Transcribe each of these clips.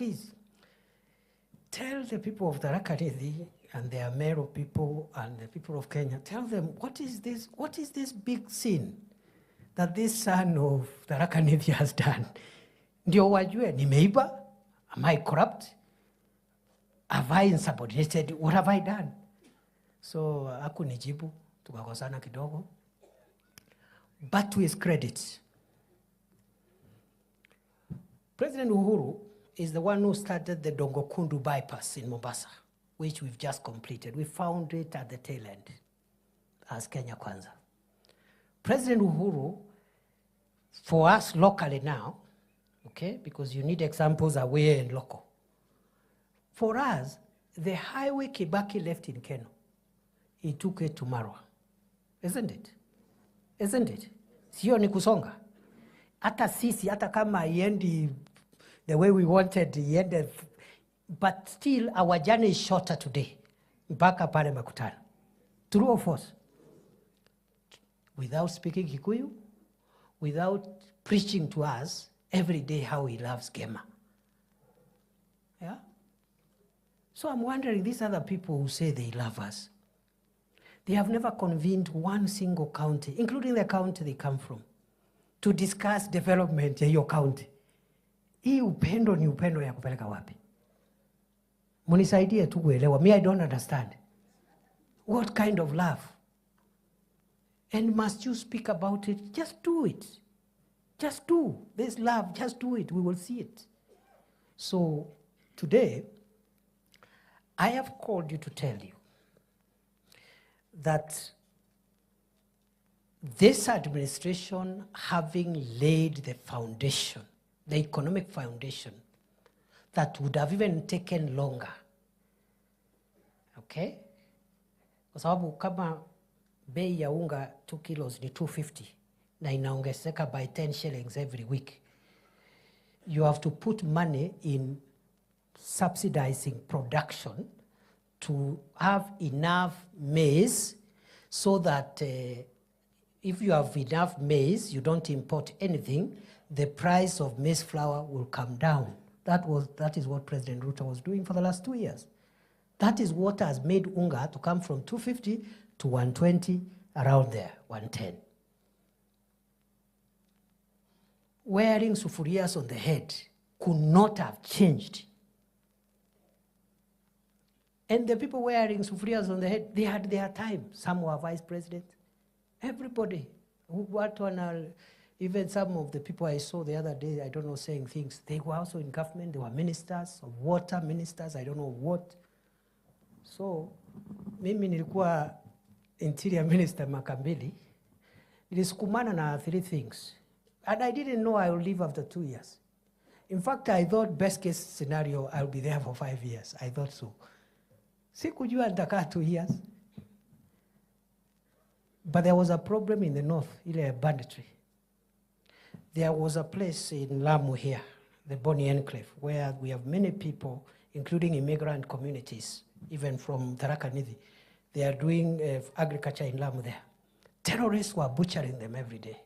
please, tell the people of Tharaka Nithi and their Meru people and the people of Kenya, tell them, what is this big sin that this son of Tharaka Nithi has done? Ndio wajue, nimeiba? Am I corrupt? Have I insubordinated? What have I done? So, hakunijibu, tukakosana kidogo. But to his credit, President Uhuru is the one who started the Dongokundu bypass in Mombasa, which we've just completed. We found it at the tail end as Kenya Kwanza. President Uhuru, for us locally now, okay, because you need examples away and local. For us, the highway Kibaki left in Keno, he took it to Marwa. Isn't it? Isn't it? Sio ni kusonga. Hata sisi, hata kama iendi the way we wanted, iende, but still our journey is shorter today. Mpaka pale Makutano. True or false? Without speaking Kikuyu, without preaching to us every day how he loves Gema. Yeah? So I'm wondering, these other people who say they love us, they have never convened one single county, including the county they come from, to discuss development in your county. Hii upendo ni upendo ya kupeleka wapi? Munisaidie tu kuelewa. Me, I don't understand. What kind of love? And must you speak about it? Just do it. Just do. This love, just do it. We will see it. So today, I have called you to tell you that this administration, having laid the foundation, the economic foundation, that would have even taken longer. Okay? Kwa sababu kama bei ya unga 2 kilos ni 250 na inaongezeka by 10 shillings every week, you have to put money in subsidizing production to have enough maize so that if you have enough maize, you don't import anything, the price of maize flour will come down. That is what President Ruto was doing for the last 2 years. That is what has made unga to come from 250 to 120, around there, 110. Wearing sufurias on the head could not have changed. And the people wearing sufurias on the head, they had their time. Some were vice president. Everybody. Even some of the people I saw the other day, I don't know, saying things, they were also in government. They were ministers of water, ministers, I don't know what. So, mimi nilikuwa interior minister Makambili. Nilisukumana na 3 things. And I didn't know I would leave after 2 years. In fact, I thought best case scenario, I'll be there for 5 years. I thought so. Sikujua nitakaa 2 years. But there was a problem in the north, ile banditry. There was a place in Lamu here, the Boni Enclave, where we have many people, including immigrant communities, even from Tharaka Nithi. They are doing agriculture in Lamu there. Terrorists were butchering them every day.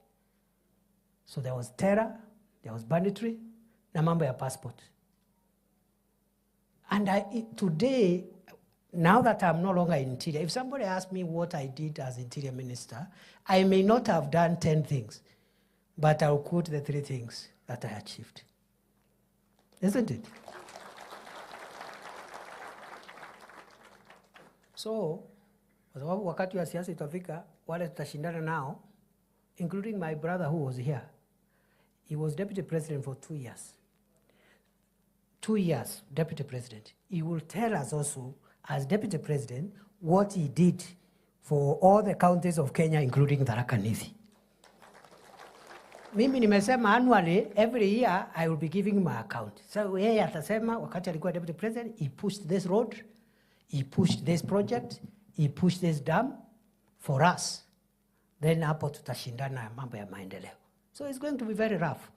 So there was terror, there was banditry, na mambo ya passport. And today, now that I'm no longer in interior, if somebody asks me what I did as interior minister, I may not have done 10 things, but I'll quote the 3 things that I achieved. Isn't it? So, kwa sababu wakati wa siasa itafika, wale tutashindana nao, including my brother who was here. He was deputy president for 2 years. 2 years, deputy president. He will tell us also, as deputy president, what he did for all the counties of Kenya, including Tharaka Nithi. Mimi nimesema annually, every year, I will be giving my account. So yeye atasema, wakati alikuwa deputy president, he pushed this road, he pushed this project, he pushed this dam for us. Then hapo tutashindana mambo ya maendeleo. So it's going to be very rough.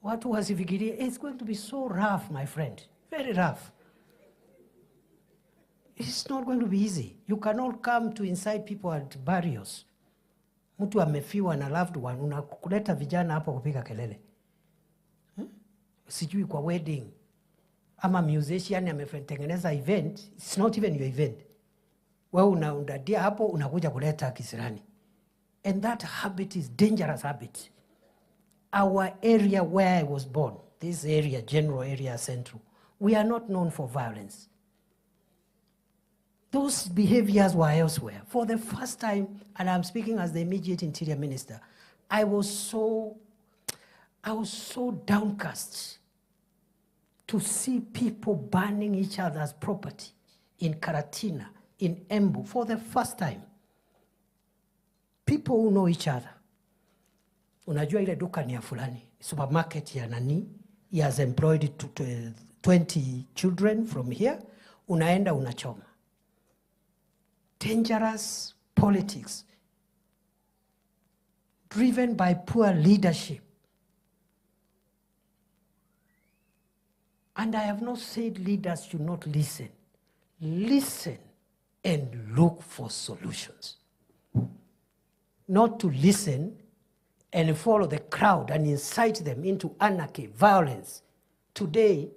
Watu wasifikirie, it's going to be so rough, my friend. Very rough. It's not going to be easy. You cannot come to inside people at barriers. Mtu amefiwa na loved one, unakuleta vijana hapo kupiga kelele. Sijui kwa wedding, ama musician ametengeneza event, it's not even your event. Wewe unaundadia hapo, unakuja kuleta kisirani. And that habit is dangerous habit. Our area where I was born, this area, general area, central, we are not known for violence. Those behaviors were elsewhere. For the first time, and I'm speaking as the immediate interior minister, I was so downcast to see people burning each other's property in Karatina, in Embu, for the first time. People who know each other. Unajua ile duka ni ya fulani, supermarket ya nani, he has employed 20 children from here, unaenda unachoma. Dangerous politics, driven by poor leadership. And I have not said leaders should not listen. Listen and look for solutions. Not to listen and follow the crowd and incite them into anarchy, violence. Today,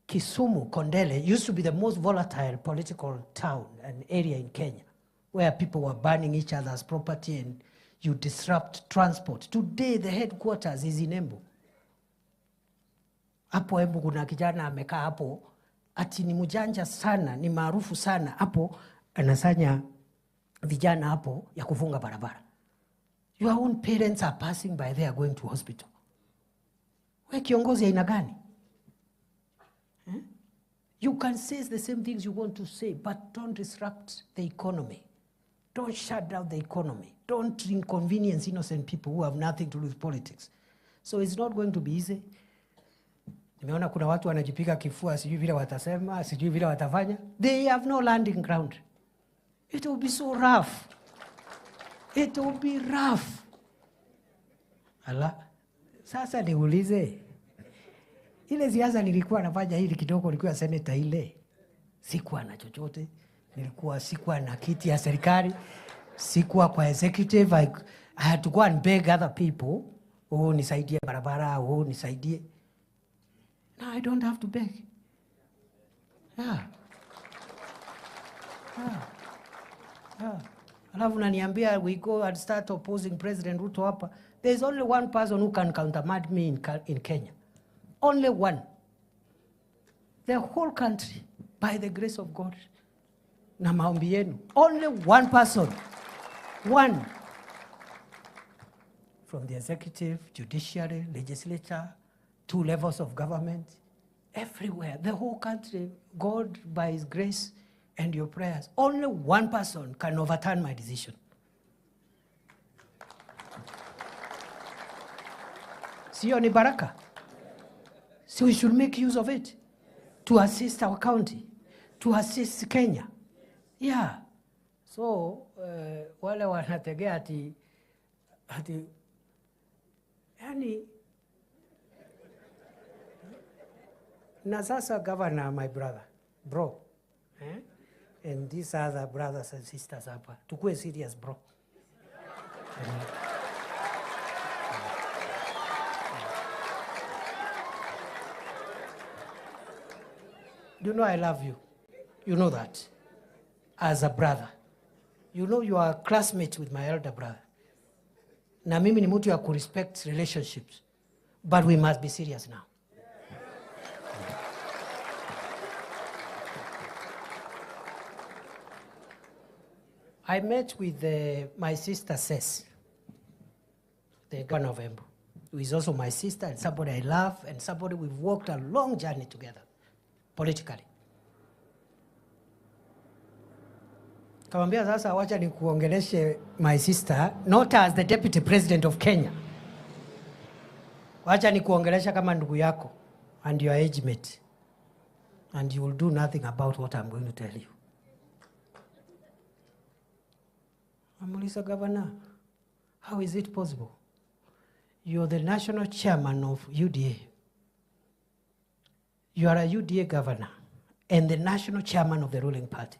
Kisumu, Kondele, used to be the most volatile political town and area in Kenya, where people were burning each other's property and you disrupt transport. Today, the headquarters is in Embu. Hapo Embu kuna kijana amekaa hapo, ati ni mjanja sana, ni maarufu sana, hapo anasanya vijana hapo ya kufunga barabara. Your own parents are passing by there going to hospital. We kiongozi aina gani? You can say the same things you want to say, but don't disrupt the economy. Don't shut down the economy. Don't inconvenience innocent people who have nothing to do with politics. So it's not going to be easy. Nimeona kuna watu wanajipika kifua, sijui vile watasema, sijui vile watafanya. They have no landing ground. It will be so rough. It will be rough. Ala, sasa niulize. Ile siasa nilikuwa nafanya hili kidogo, nilikuwa senator ile. Sikuwa na chochote. Sikuwa na kiti ya serikali. Sikuwa kwa executive. I had to go and beg other people. Oh, nisaidie barabara. Oh, nisaidie. Now I don't have to beg. Yeah. Alafu naniambia we go and start opposing President Ruto hapa. There's only one person who can countermand me in Kenya. Only one. The whole country, by the grace of God, na maombi yenu. Only one person. One. From the executive, judiciary, legislature, 2 levels of government, everywhere. The whole country, God, by His grace and your prayers, only one person can overturn my decision. Sio ni baraka? So we should make use of it to assist our county, to assist Kenya. Yeah. So, wale wanategea ati, yani, na sasa governor, my brother, bro, and these other brothers and sisters hapa, tukue serious, bro. You know I love you. You know that. As a brother. You know you are a classmate with my elder brother. Na mimi ni mtu ya respect relationships. But we must be serious now. I met with my sister Cess, the governor of Embu, who is also my sister and somebody I love and somebody we've walked a long journey together, politically. Kamwambia sasa wacha nikuongeleshe my sister, not as the deputy president of Kenya. Wacha nikuongelesha kama ndugu yako and your age mate. And you will do nothing about what I'm going to tell you. Amuliza Governor, how is it possible? You're the national chairman of UDA. You are a UDA governor and the national chairman of the ruling party.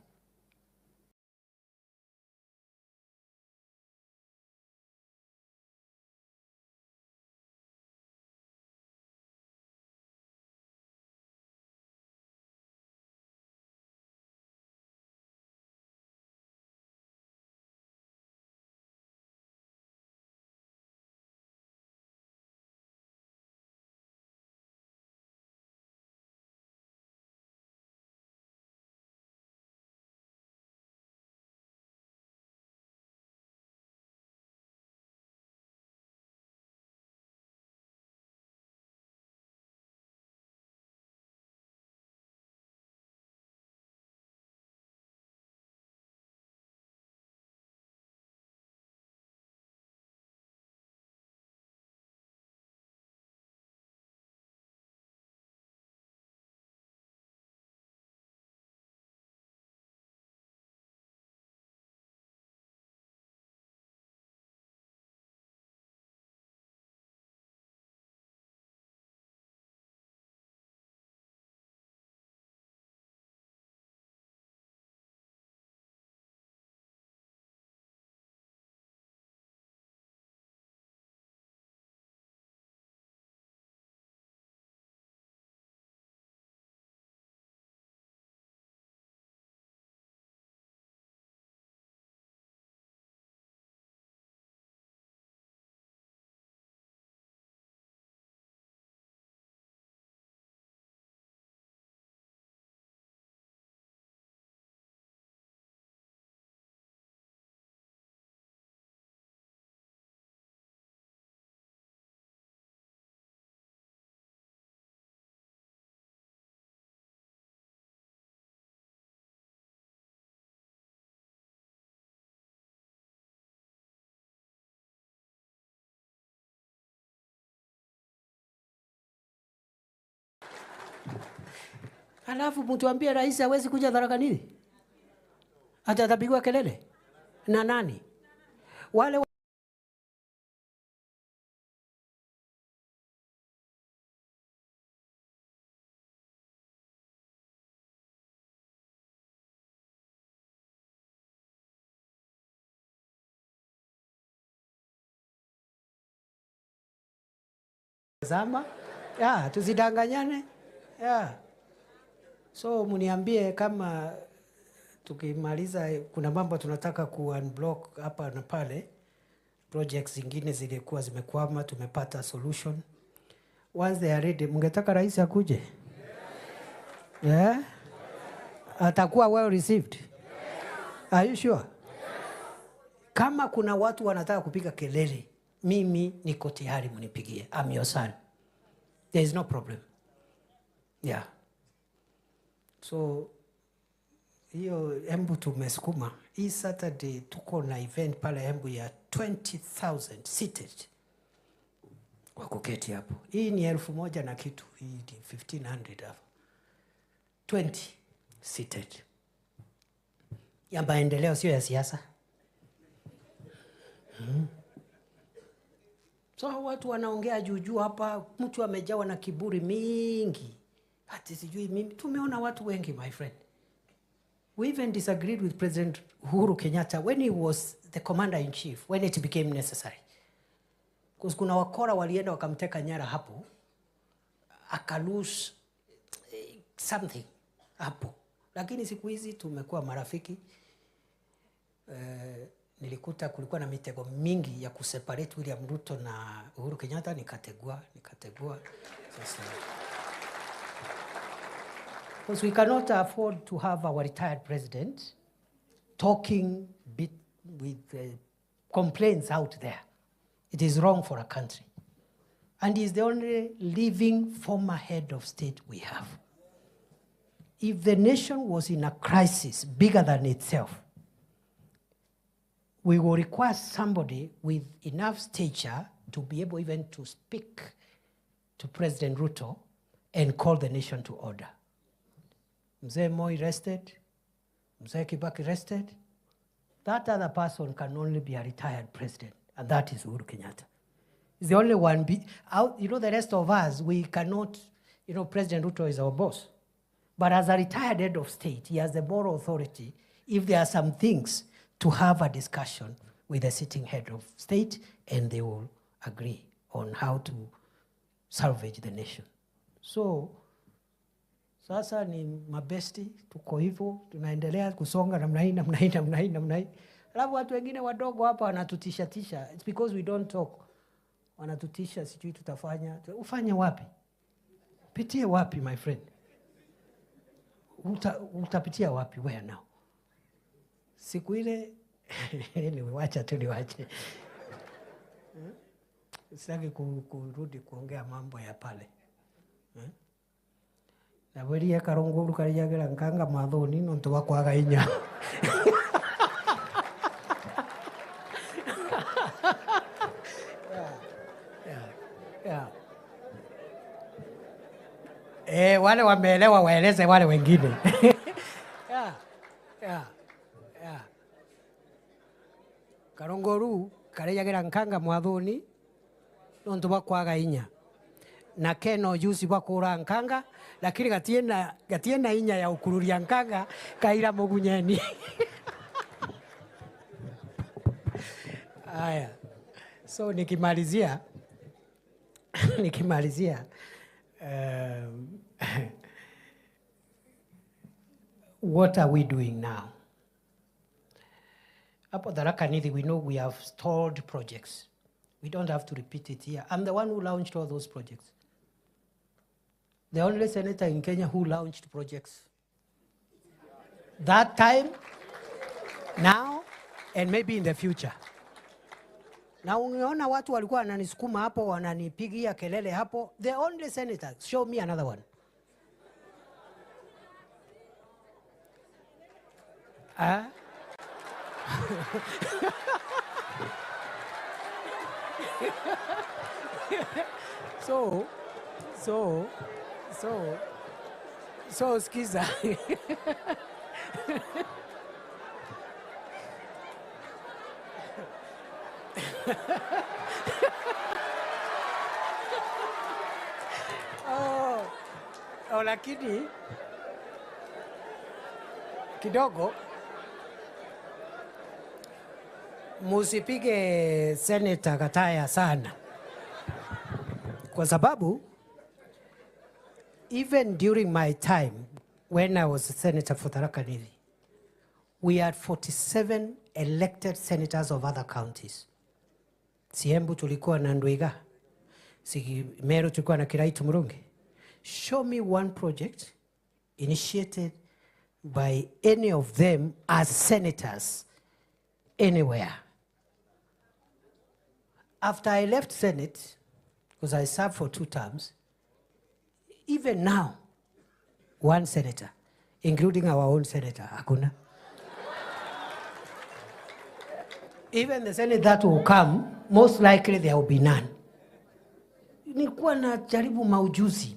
Alafu mtu ambie rais hawezi kuja Tharaka Nithi? Hata atapigwa kelele na nani? Wale zama, ya, tusidanganyane. Ya. So muniambie kama tukimaliza kuna mambo tunataka ku-unblock hapa na pale. Projects zingine zilikuwa zimekwama, tumepata solution. Once they are ready, mungetaka rais akuje? Yeah? Atakuwa well received? Are you sure? Kama kuna watu wanataka kupiga kelele, mimi niko tayari munipigie. I'm your son. There is no problem. Yeah. So, hiyo Embu tumesukuma. Hii Saturday tuko na event pale Embu ya 20,000 seated. Kwa kuketi hapo. Hii ni 1,000 na kitu. Hii ni 1,500 hapo. 20 seated. Ya maendeleo sio ya siasa. So watu wanaongea juu hapa, mtu amejawa na kiburi mingi. Hati sijui mimi, tumeona watu wengi, my friend. We even disagreed with President Uhuru Kenyatta when he was the commander-in-chief, when it became necessary. Because kuna wakora walienda wakamteka nyara hapo, akalose something hapo. Lakini siku hizi tumekuwa marafiki. Nilikuta kulikuwa na mitego mingi ya kuseparate William Ruto na Uhuru Kenyatta, nikategua. Sasa, because we cannot afford to have our retired president talking with complaints out there. It is wrong for a country. And he is the only living former head of state we have. If the nation was in a crisis bigger than itself, we will require somebody with enough stature to be able even to speak to President Ruto and call the nation to order. Mzee Moi rested, Mzee Kibaki rested. That other person can only be a retired president, and that is Uhuru Kenyatta. He's the only one. The rest of us, we cannot, President Ruto is our boss. But as a retired head of state, he has the moral authority, if there are some things, to have a discussion with the sitting head of state, and they will agree on how to salvage the nation. So, sasa ni mabesti, tuko hivyo, tunaendelea kusonga namna hii. Alafu watu wengine wadogo hapa wanatutisha. It's because we don't talk. Wanatutisha, sijui tutafanya. Ufanye wapi? Pitie wapi, my friend? Utapitia wapi? Where now? Siku ile, niwache. Sitaki kurudi kuongea mambo ya pale. Na weri ya karonguru karijagira nkanga mathoni nontu wakwaga inya. Wale wameelewa waeleze wale wengine. Karonguru karijagira nkanga mathoni nontu wakwaga inya. Na keno juzi bakura nkanga, lakini gatiena inya ya ukururia nkanga kaira mugunyeni. Aya. So nikimalizia what are we doing now? Hapo Tharaka Nithi, we know we have stalled projects. We don't have to repeat it here. I'm the one who launched all those projects. The only senator in Kenya who launched projects. That time, now, and maybe in the future. Na unaona watu walikuwa wananisukuma hapo, wananipigia kelele hapo. The only senator, show me another one. So skiza. Lakini kidogo musipige Senator Gataya sana, kwa sababu even during my time when I was a senator for Tharaka Nithi, we had 47 elected senators of other counties. Siembu tulikuwa na Ndwiga, Meru tulikuwa na Kiraitu Murungi. Show me one project initiated by any of them as senators anywhere. After I left Senate, because I served for 2 terms, even now, one senator, including our own senator, hakuna. Even the Senate that will come, most likely there will be none. Nilikuwa na jaribu maujuzi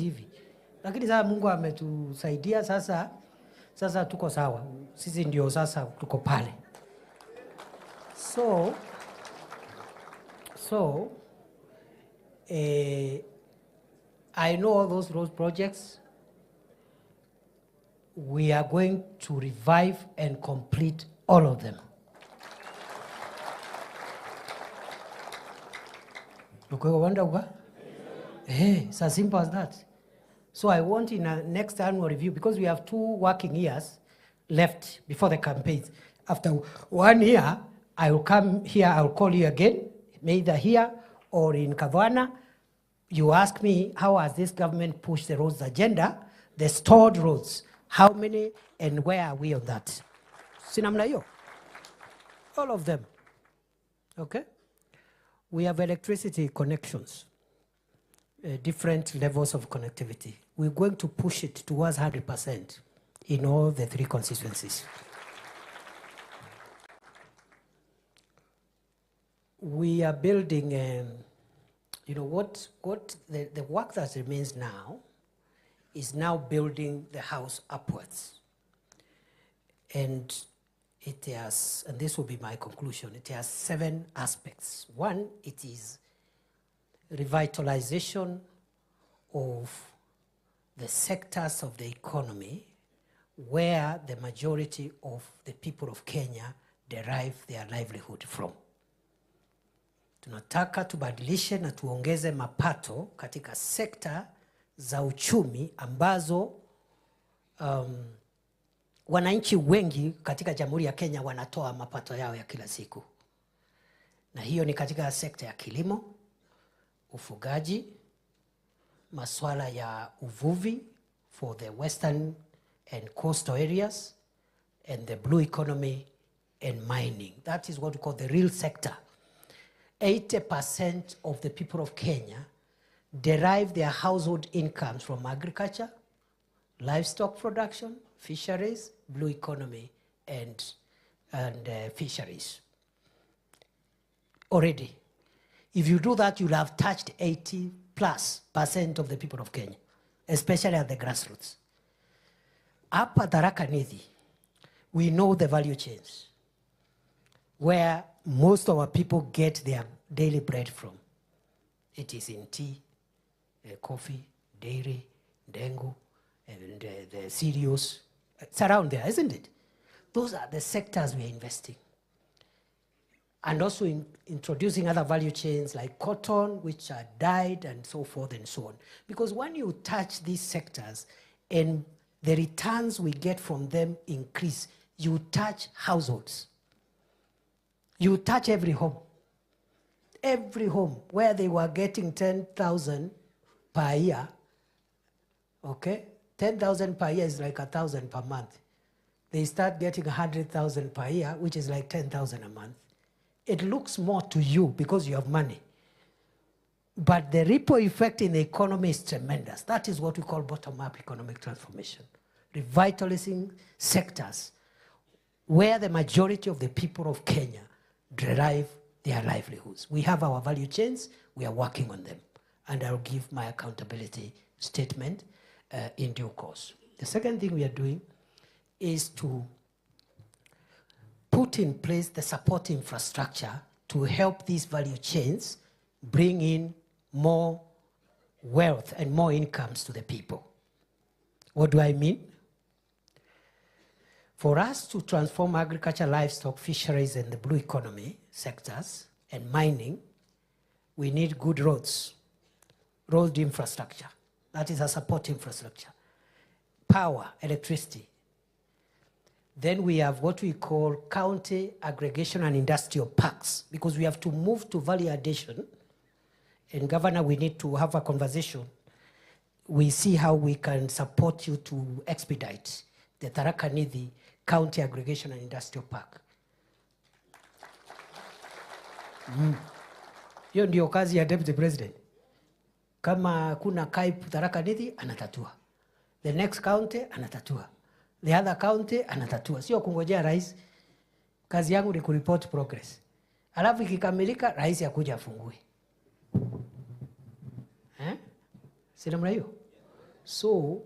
hivi. Lakini sasa Mungu ametusaidia, sasa tuko sawa. Sisi ndio sasa tuko pale. So I know all those road projects. We are going to revive and complete all of them. It's as simple as that. So I want in a next annual review, because we have 2 working years left before the campaigns. After 1 year, I will come here, I will call you again, either here or in Kavana. You ask me, how has this government pushed the roads agenda, the stored roads, how many and where are we on that? Sinamna yo? All of them, okay? We have electricity connections, different levels of connectivity. We're going to push it towards 100% in all the 3 constituencies. We are building, you know, what the work that remains now is now building the house upwards. And it has, and this will be my conclusion, it has 7 aspects. 1, it is revitalization of the sectors of the economy where the majority of the people of Kenya derive their livelihood from. Tunataka tubadilishe na tuongeze mapato katika sekta za uchumi ambazo wananchi wengi katika Jamhuri ya Kenya wanatoa mapato yao ya kila siku. Na hiyo ni katika sekta ya kilimo, ufugaji, masuala ya uvuvi for the western and coastal areas, and the blue economy and mining. That is what we call the real sector. 80% of the people of Kenya derive their household incomes from agriculture, livestock production, fisheries, blue economy, and fisheries. Already, if you do that, you'll have touched 80+% of the people of Kenya, especially at the grassroots. Up at Tharaka Nithi, we know the value chains, where most of our people get their daily bread from. It is in tea, coffee, dairy, dengu, and the cereals. It's around there, isn't it? Those are the sectors we are investing. And also in introducing other value chains like cotton, which are dyed and so forth and so on. Because when you touch these sectors and the returns we get from them increase, you touch households. You touch every home where they were getting 10,000 per year, okay? 10,000 per year is like 1,000 per month. They start getting 100,000 per year, which is like 10,000 a month. It looks more to you because you have money. But the ripple effect in the economy is tremendous. That is what we call bottom-up economic transformation. Revitalizing sectors where the majority of the people of Kenya derive their livelihoods. We have our value chains, we are working on them. And I'll give my accountability statement. in due course. The second thing we are doing is to put in place the support infrastructure to help these value chains bring in more wealth and more incomes to the people. What do I mean? For us to transform agriculture, livestock, fisheries, and the blue economy sectors and mining, we need good roads, road infrastructure. That is a support infrastructure. Power, electricity. Then we have what we call county aggregation and industrial parks, because we have to move to value addition. And Governor, we need to have a conversation. We see how we can support you to expedite the Tharaka Nithi County Aggregation and Industrial Park. Hiyo ndio kazi ya Deputy President. Kama kuna KAIP Tharaka Nithi, anatatua. The next county, anatatua. The other county, anatatua. Sio kungojea rais. Kazi yangu ni kureport progress. Alafu ikikamilika, rais akuja afungue. Sinamna hiyo? So,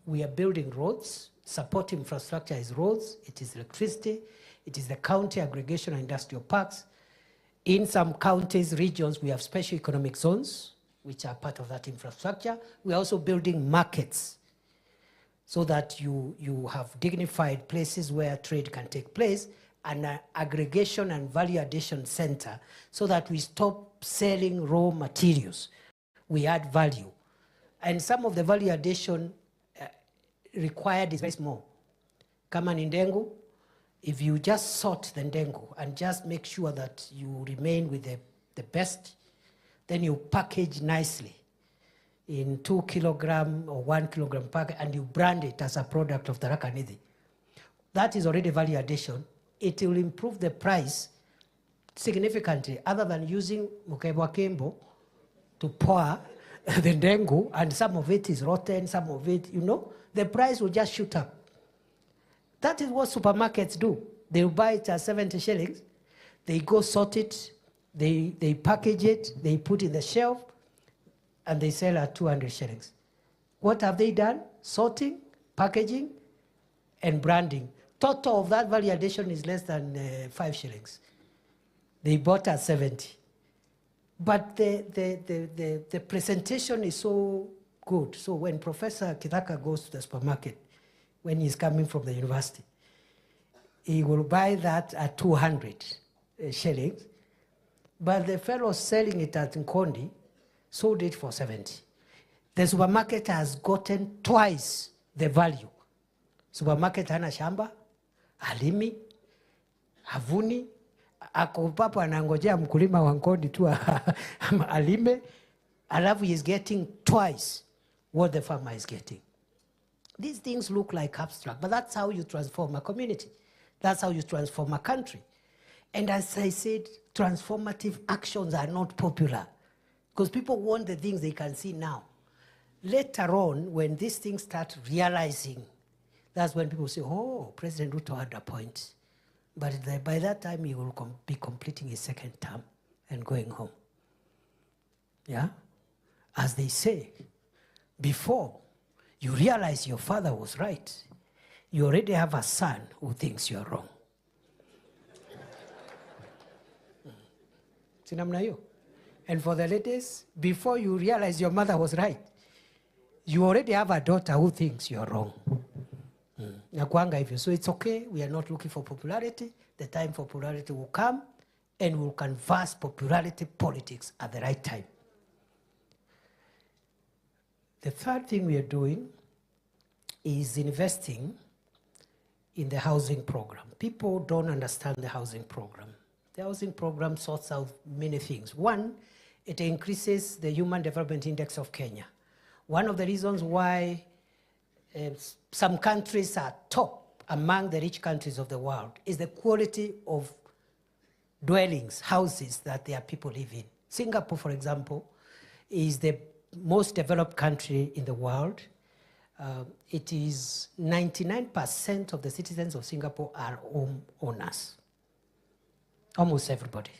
we are building roads. Support infrastructure is roads, it is electricity, it is the county aggregation and industrial parks. In some counties, regions, we have special economic zones, which are part of that infrastructure. We are also building markets so that you have dignified places where trade can take place, and an aggregation and value addition center so that we stop selling raw materials. We add value. And some of the value addition required is very small. Kama ni ndengu, if you just sort the ndengu and just make sure that you remain with the best, then you package nicely in 2 kilogram or 1 kilogram pack, and you brand it as a product of Tharaka Nithi. That is already value addition. It will improve the price significantly, other than using mukebwa kembo to pour the ndengu, and some of it is rotten, some of it, the price will just shoot up. That is what supermarkets do. They will buy it at 70 shillings, they go sort it, they package it, they put it in the shelf, and they sell at 200 shillings. What have they done? Sorting, packaging, and branding. Total of that value addition is less than 5 shillings. They bought at 70. But the presentation is so good. So when Professor Kitaka goes to the supermarket, when he's coming from the university, he will buy that at 200 shillings. But the fellow selling it at Nkondi sold it for 70. The supermarket has gotten twice the value. Supermarket hana shamba, halimi, havuni, ako papo anangojea mkulima wa Nkondi tu alime, alafu he is getting twice what the farmer is getting. These things look like abstract, but that's how you transform a community. That's how you transform a country. And as I said, transformative actions are not popular because people want the things they can see now. Later on, when these things start realizing, that's when people say, oh, President Ruto had a point. But by that time, he will be completing his second term and going home. Yeah? As they say, before you realize your father was right, you already have a son who thinks you're wrong. And for the ladies, before you realize your mother was right, you already have a daughter who thinks you're wrong. So it's okay, we are not looking for popularity. The time for popularity will come, and we'll canvass popularity politics at the right time. The third thing we are doing is investing in the housing program. People don't understand the housing program. The housing program sorts out many things. One, it increases the Human Development Index of Kenya. One of the reasons why some countries are top among the rich countries of the world is the quality of dwellings, houses that their people live in. Singapore, for example, is the most developed country in the world. It is 99% of the citizens of Singapore are home owners. Almost everybody.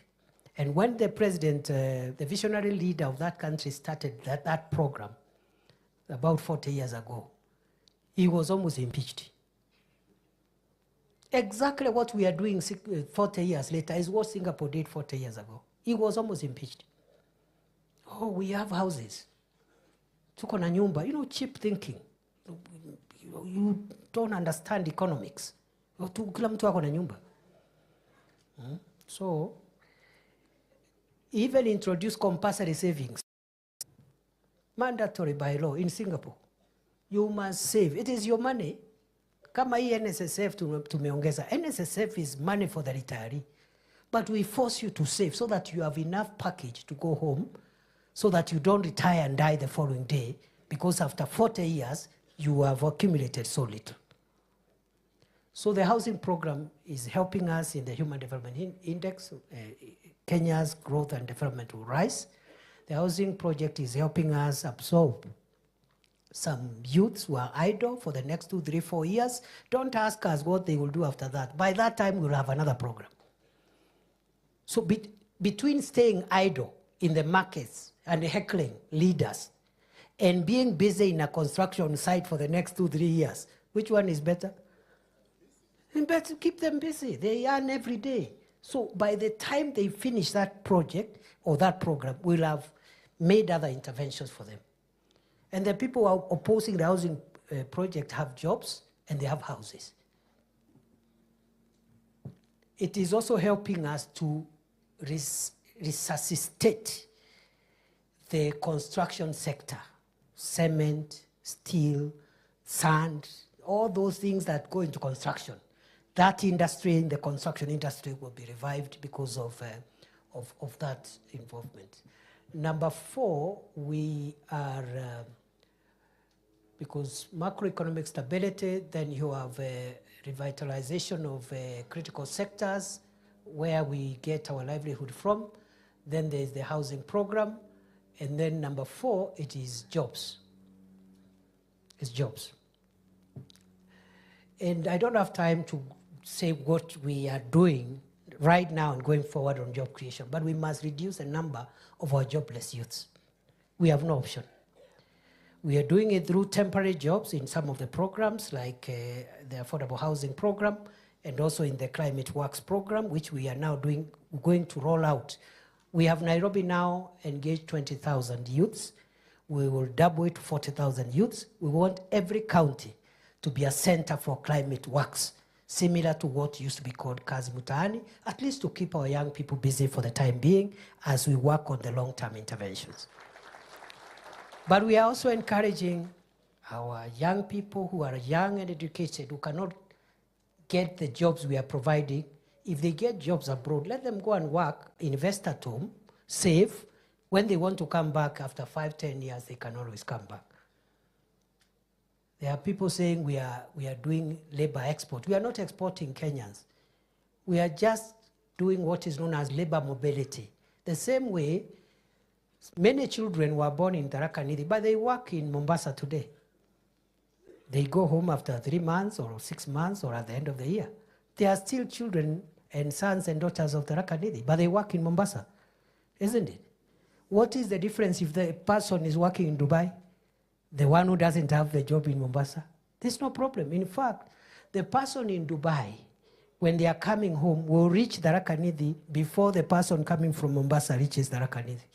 And when the president, the visionary leader of that country started that program, about 40 years ago. He was almost impeached. Exactly what we are doing 40 years later is what Singapore did 40 years ago. He was almost impeached. Oh, we have houses. Tuko na nyumba. You know, cheap thinking. You don't understand economics. Kila mtu ako na nyumba. So, even introduce compulsory savings. Mandatory by law in Singapore. You must save. It is your money. Kama hii NSSF tumeongeza. NSSF is money for the retiree. But we force you to save so that you have enough package to go home, so that you don't retire and die the following day, because after 40 years, you have accumulated so little. So the housing program is helping us in the Human Development Index. Kenya's growth and development will rise. The housing project is helping us absorb some youths who are idle for the next 2, 3, 4 years. Don't ask us what they will do after that. By that time, we'll have another program. So between staying idle in the markets and heckling leaders and being busy in a construction site for the next 2, 3 years, which one is better? And better keep them busy. They earn every day. So by the time they finish that project or that program, we'll have made other interventions for them. And the people who are opposing the housing project have jobs and they have houses. It is also helping us to resuscitate the construction sector, cement, steel, sand, all those things that go into construction. That industry, the construction industry, will be revived because of that involvement. Number 4, we are, because macroeconomic stability, then you have revitalization of critical sectors where we get our livelihood from. Then there's the housing program. And then number 4, it is jobs. It's jobs. And I don't have time to say what we are doing right now and going forward on job creation, but we must reduce the number of our jobless youths. We have no option. We are doing it through temporary jobs in some of the programs, like the Affordable Housing Program, and also in the Climate Works Program, which we are now going to roll out. We have Nairobi now engaged 20,000 youths. We will double it to 40,000 youths. We want every county to be a center for climate works, similar to what used to be called Kazi Mtaani, at least to keep our young people busy for the time being as we work on the long-term interventions. But we are also encouraging our young people who are young and educated, who cannot get the jobs we are providing. If they get jobs abroad, let them go and work, invest at home, save. When they want to come back after 5, 10 years, they can always come back. There are people saying we are doing labor export. We are not exporting Kenyans. We are just doing what is known as labor mobility. The same way, many children were born in Tharaka, Nithi, but they work in Mombasa today. They go home after 3 months or 6 months or at the end of the year. They are still children and sons and daughters of Tharaka, Nithi, but they work in Mombasa, isn't it? What is the difference if the person is working in Dubai, the one who doesn't have the job in Mombasa? There's no problem. In fact, the person in Dubai, when they are coming home, will reach Tharaka Nithi before the person coming from Mombasa reaches Tharaka Nithi.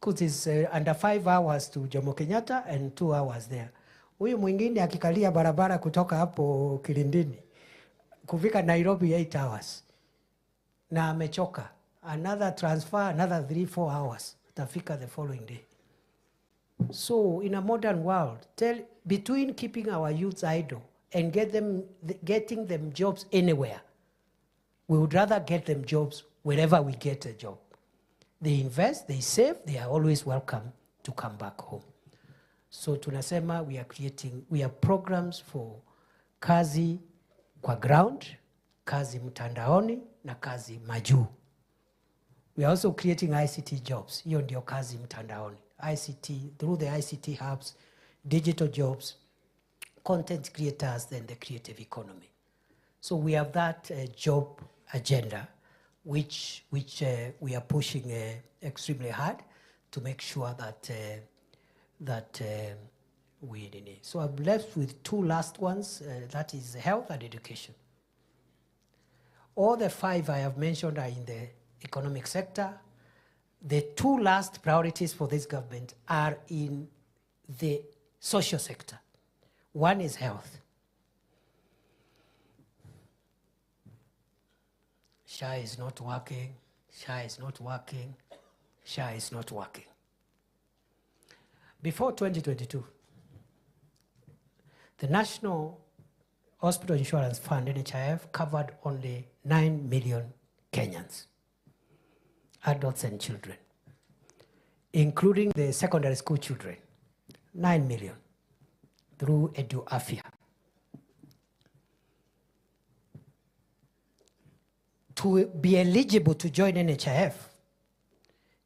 Because it's under 5 hours to Jomo Kenyatta and 2 hours there. Huyu mwingine akikalia barabara kutoka hapo Kilindini, kufika Nairobi 8 hours. Na amechoka. Another transfer, another 3, 4 hours. Tafika the following day. So in a modern world, between keeping our youths idle and getting them jobs anywhere, we would rather get them jobs wherever we get a job. They invest, they save, they are always welcome to come back home. So tunasema we are programs for kazi kwa ground, kazi mtandaoni, na kazi majuu. We are also creating ICT jobs. Hiyo ndio kazi mtandaoni. ICT, through the ICT hubs, digital jobs, content creators, then the creative economy. So we have that job agenda, which we are pushing extremely hard to make sure that that we need. So I'm left with two last ones, that is health and education. All the five I have mentioned are in the economic sector. The two last priorities for this government are in the social sector. One is health. SHA is not working, SHA is not working, SHA is not working. Before 2022, the National Hospital Insurance Fund, NHIF, covered only 9 million Kenyans, adults and children, including the secondary school children, 9 million, through EduAfya. To be eligible to join NHIF,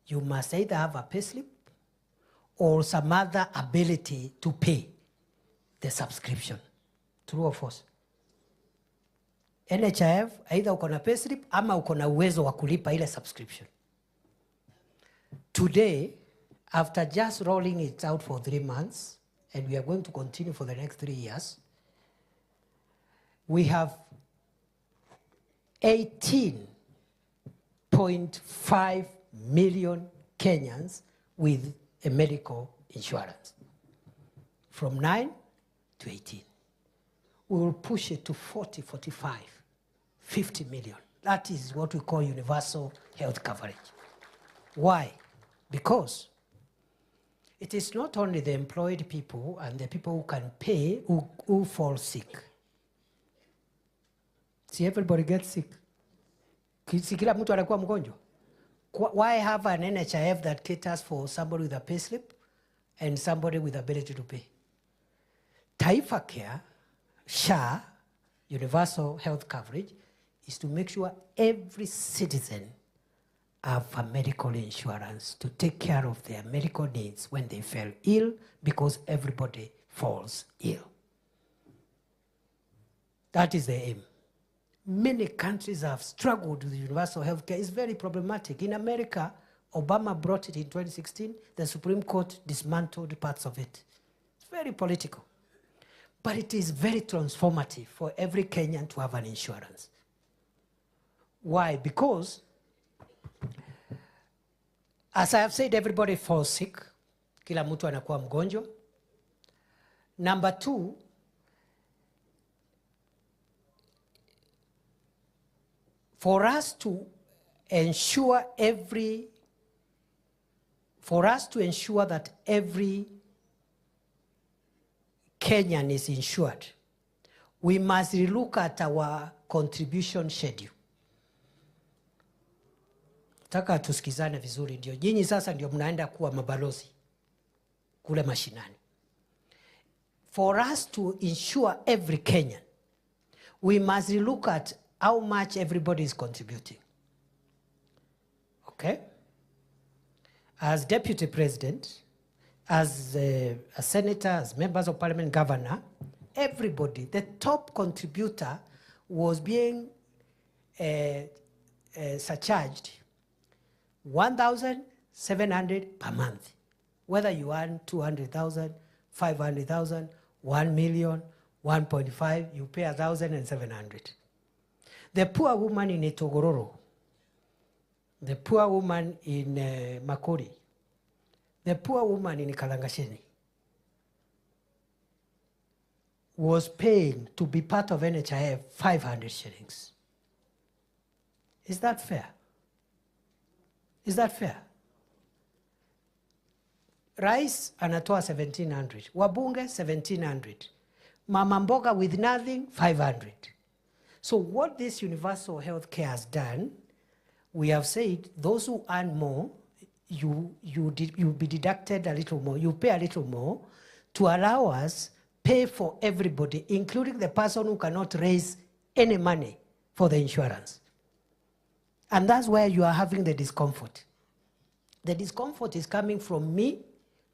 you must either have a payslip or some other ability to pay the subscription. True or false? NHIF, either uko na payslip ama uko na uwezo wa kulipa ile subscription. Today, after just rolling it out for 3 months, and we are going to continue for the next 3 years, we have 18.5 million Kenyans with a medical insurance. From 9 to 18. We will push it to 40, 45, 50 million. That is what we call universal health coverage. Why? Because it is not only the employed people and the people who can pay who fall sick. See, everybody gets sick. Si kila mtu anakuwa mgonjwa. Why have an NHIF that caters for somebody with a payslip and somebody with ability to pay? Taifa Care, SHA, universal health coverage, is to make sure every citizen have a medical insurance to take care of their medical needs when they fell ill, because everybody falls ill. That is the aim. Many countries have struggled with universal health care. It's very problematic. In America, Obama brought it in 2016. The Supreme Court dismantled parts of it. It's very political. But it is very transformative for every Kenyan to have an insurance. Why? Because, as I have said, everybody falls sick. Kila mtu anakuwa mgonjwa. Number two, for us to ensure that every Kenyan is insured, we must look at our contribution schedule. Taka tusikizane vizuri, ndio nyinyi sasa ndio mnaenda kuwa mabalozi kule mashinani. For us to insure every Kenyan, we must look at how much everybody is contributing. Okay? As Deputy President, as a senator, as members of parliament, governor, everybody, the top contributor was being surcharged 1,700 per month. Whether you earn 200,000, 500,000, 1 million, 1.5, you pay 1,700. The poor woman in Itogororo, the poor woman in Makori, the poor woman in Kalangasheni was paying to be part of NHIF 500 shillings. Is that fair? Is that fair? Rice anatoa 1,700, wabunge 1,700, mama mboga with nothing 500. So what this universal health care has done, we have said those who earn more, you be deducted a little more, you pay a little more to allow us pay for everybody, including the person who cannot raise any money for the insurance. And that's where you are having the discomfort. The discomfort is coming from me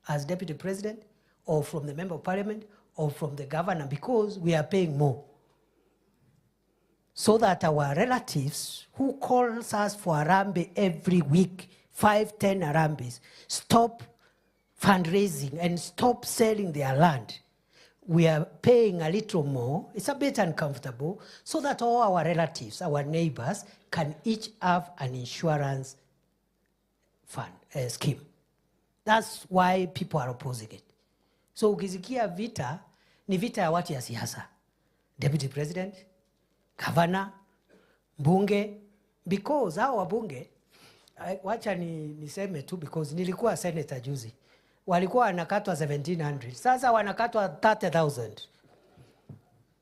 as Deputy President, or from the Member of Parliament, or from the governor, because we are paying more. So that our relatives who calls us for Arambe every week, 5, 10 Arambes, stop fundraising and stop selling their land. We are paying a little more. It's a bit uncomfortable, so that all our relatives, our neighbors, can each have an insurance fund scheme. That's why people are opposing it. So ukisikia vita, ni vita ya watu ya siasa. Deputy President, Governor, Mbunge, because hao wabunge, wacha niseme tu because nilikuwa senator juzi. Walikuwa wanakatwa 1700. Sasa wanakatwa 30,000.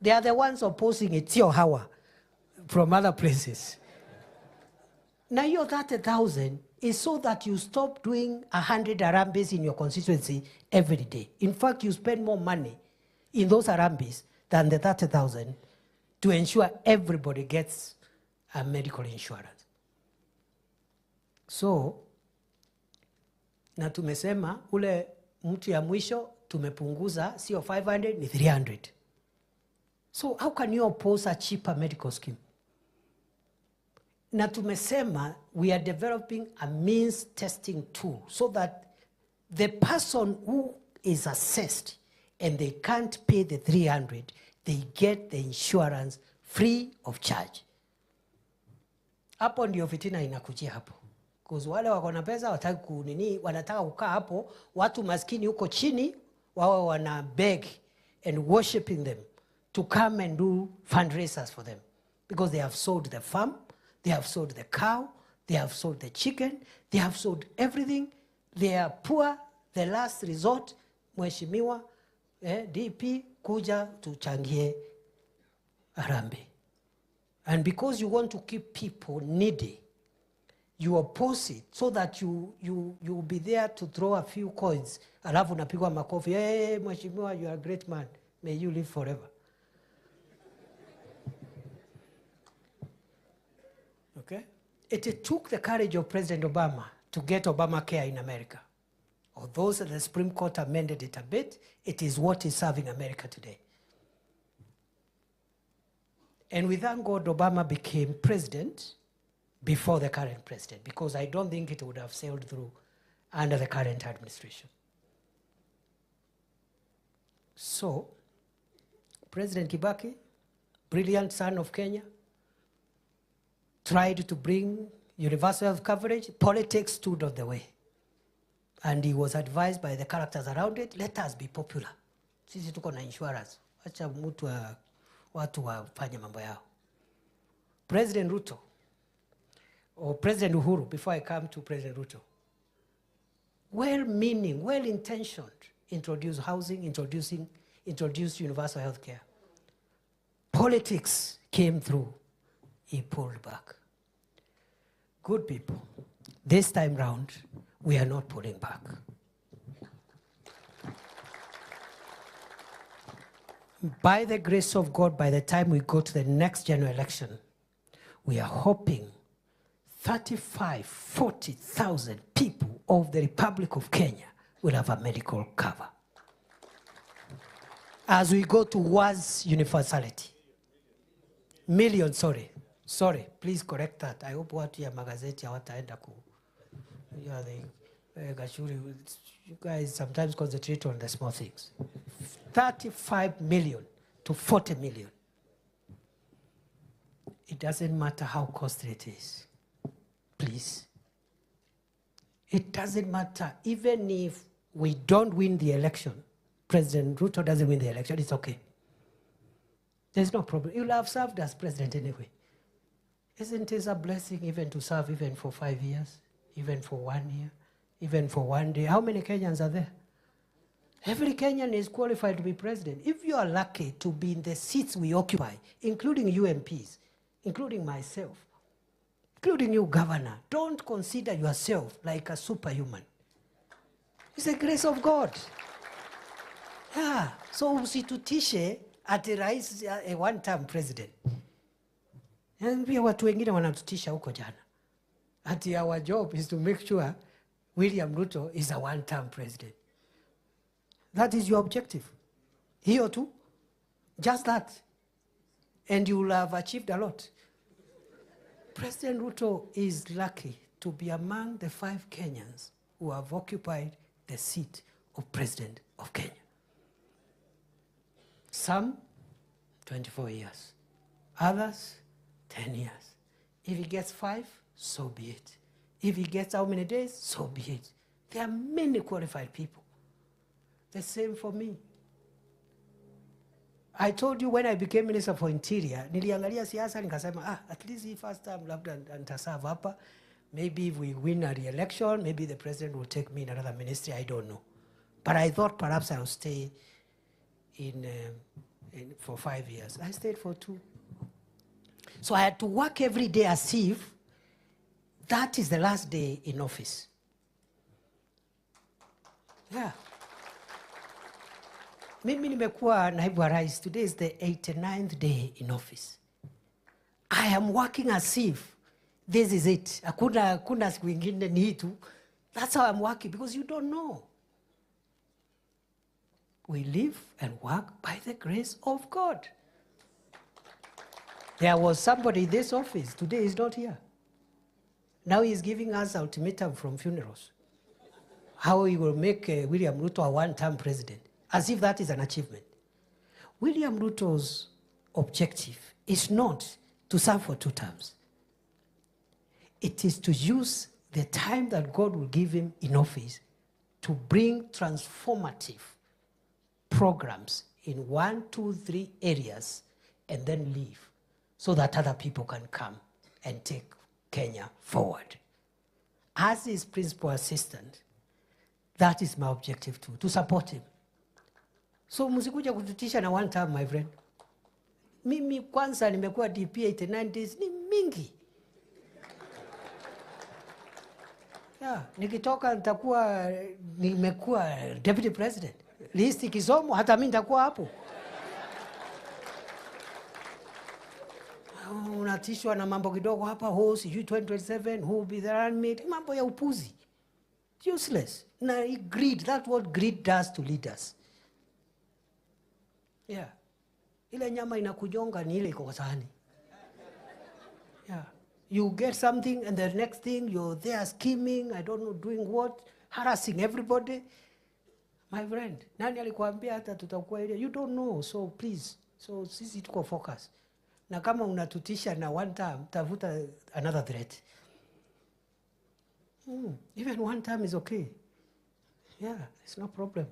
They are the ones opposing it, sio hawa from other places. Now your 30,000 is so that you stop doing 100 harambes in your constituency every day. In fact, you spend more money in those harambes than the 30,000 to ensure everybody gets a medical insurance. So, na tumesema ule mtu ya mwisho tumepunguza sio 500 ni 300. So how can you oppose a cheaper medical scheme? Na tumesema we are developing a means testing tool so that the person who is assessed and they can't pay the 300, they get the insurance free of charge. Hapo ndio fitina inakujia hapo. Because wale wako na pesa wataki kunini, wanataka kukaa hapo, watu maskini huko chini wawe wana beg and worshiping them to come and do fundraisers for them, because they have sold the farm, they have sold the cow, they have sold the chicken, they have sold everything. They are poor, the last resort. Mheshimiwa DP kuja tuchangie harambee. And because you want to keep people needy, you oppose it so that you'll be there to throw a few coins. Alafu napigwa makofi. Hey, Mheshimiwa, you are a great man. May you live forever. Okay? It took the courage of President Obama to get Obamacare in America. Although the Supreme Court amended it a bit, it is what is serving America today. And we thank God Obama became president before the current president, because I don't think it would have sailed through under the current administration. So, President Kibaki, brilliant son of Kenya, tried to bring universal health coverage. Politics stood on the way. And he was advised by the characters around it, let us be popular. Sisi tuko na insurance. Acha watu wafanye mambo yao. President Ruto, or President Uhuru, before I come to President Ruto, well-meaning, well-intentioned, introduced housing, introduced universal health care. Politics came through. He pulled back. Good people, this time round, we are not pulling back. By the grace of God, by the time we go to the next general election, we are hoping 40,000 people of the Republic of Kenya will have a medical cover. As we go towards universality. Million, sorry, please correct that. I hope watu ya magazeti hawataenda ku. You guys sometimes concentrate on the small things. 35 million to 40 million. It doesn't matter how costly it is. Please. It doesn't matter. Even if we don't win the election, President Ruto doesn't win the election, it's okay. There's no problem. You'll have served as president anyway. Isn't it a blessing even to serve even for 5 years, even for 1 year, even for 1 day? How many Kenyans are there? Every Kenyan is qualified to be president. If you are lucky to be in the seats we occupy, including UMPs, including myself, including you, Governor, don't consider yourself like a superhuman. It's the grace of God. Yeah. So usitutishe ati rais a one-term president. And pia watu wengine wanatutisha huko jana. Ati our job is to make sure William Ruto is a one-term president. That is your objective. Here too. Just that. And you will have achieved a lot. President Ruto is lucky to be among the 5 Kenyans who have occupied the seat of President of Kenya. Some, 24 years. Others, 10 years. If he gets 5, so be it. If he gets how many days, so be it. There are many qualified people. The same for me. I told you when I became Minister for Interior, niliangalia siasa nikasema, at least the first time labda nitaserve hapa. Maybe if we win a re-election, maybe the president will take me in another ministry, I don't know. But I thought perhaps I'll stay for 5 years. I stayed for 2. So I had to work every day as if that is the last day in office. Yeah. Mimi nimekuwa naibu wa rais. Today is the 89th day in office. I am working as if this is it. Hakuna siku ingine ni tu. That's how I'm working, because you don't know. We live and work by the grace of God. There was somebody in this office. Today he's not here. Now he's giving us ultimatum from funerals. How he will make William Ruto a one-term president, as if that is an achievement. William Ruto's objective is not to serve for 2 terms. It is to use the time that God will give him in office to bring transformative programs in 1, 2, 3 areas and then leave so that other people can come and take Kenya forward. As his principal assistant, that is my objective too, to support him. So msikuja kututisha na 1 term, my friend. Mimi kwanza nimekuwa DP 89 days ni mingi. Yeah, nikitoka nitakuwa nimekuwa deputy president. Listi kisomo hata mimi nitakuwa hapo. Unatishwa na mambo kidogo hapa, sijui 2027, who will be the running mate, mambo ya upuzi. Useless. Na greed, that's what greed does to leaders. Yeah. Ile nyama inakujonga ni ile iko kwa sahani. Yeah. You get something and the next thing you're there scheming, I don't know, doing what, harassing everybody. My friend, nani alikuambia hata tutakuwa ile? You don't know, so please. So sisi tuko focus. Na kama unatutisha na 1 term, tafuta another threat. Even 1 term is okay. Yeah, it's no problem.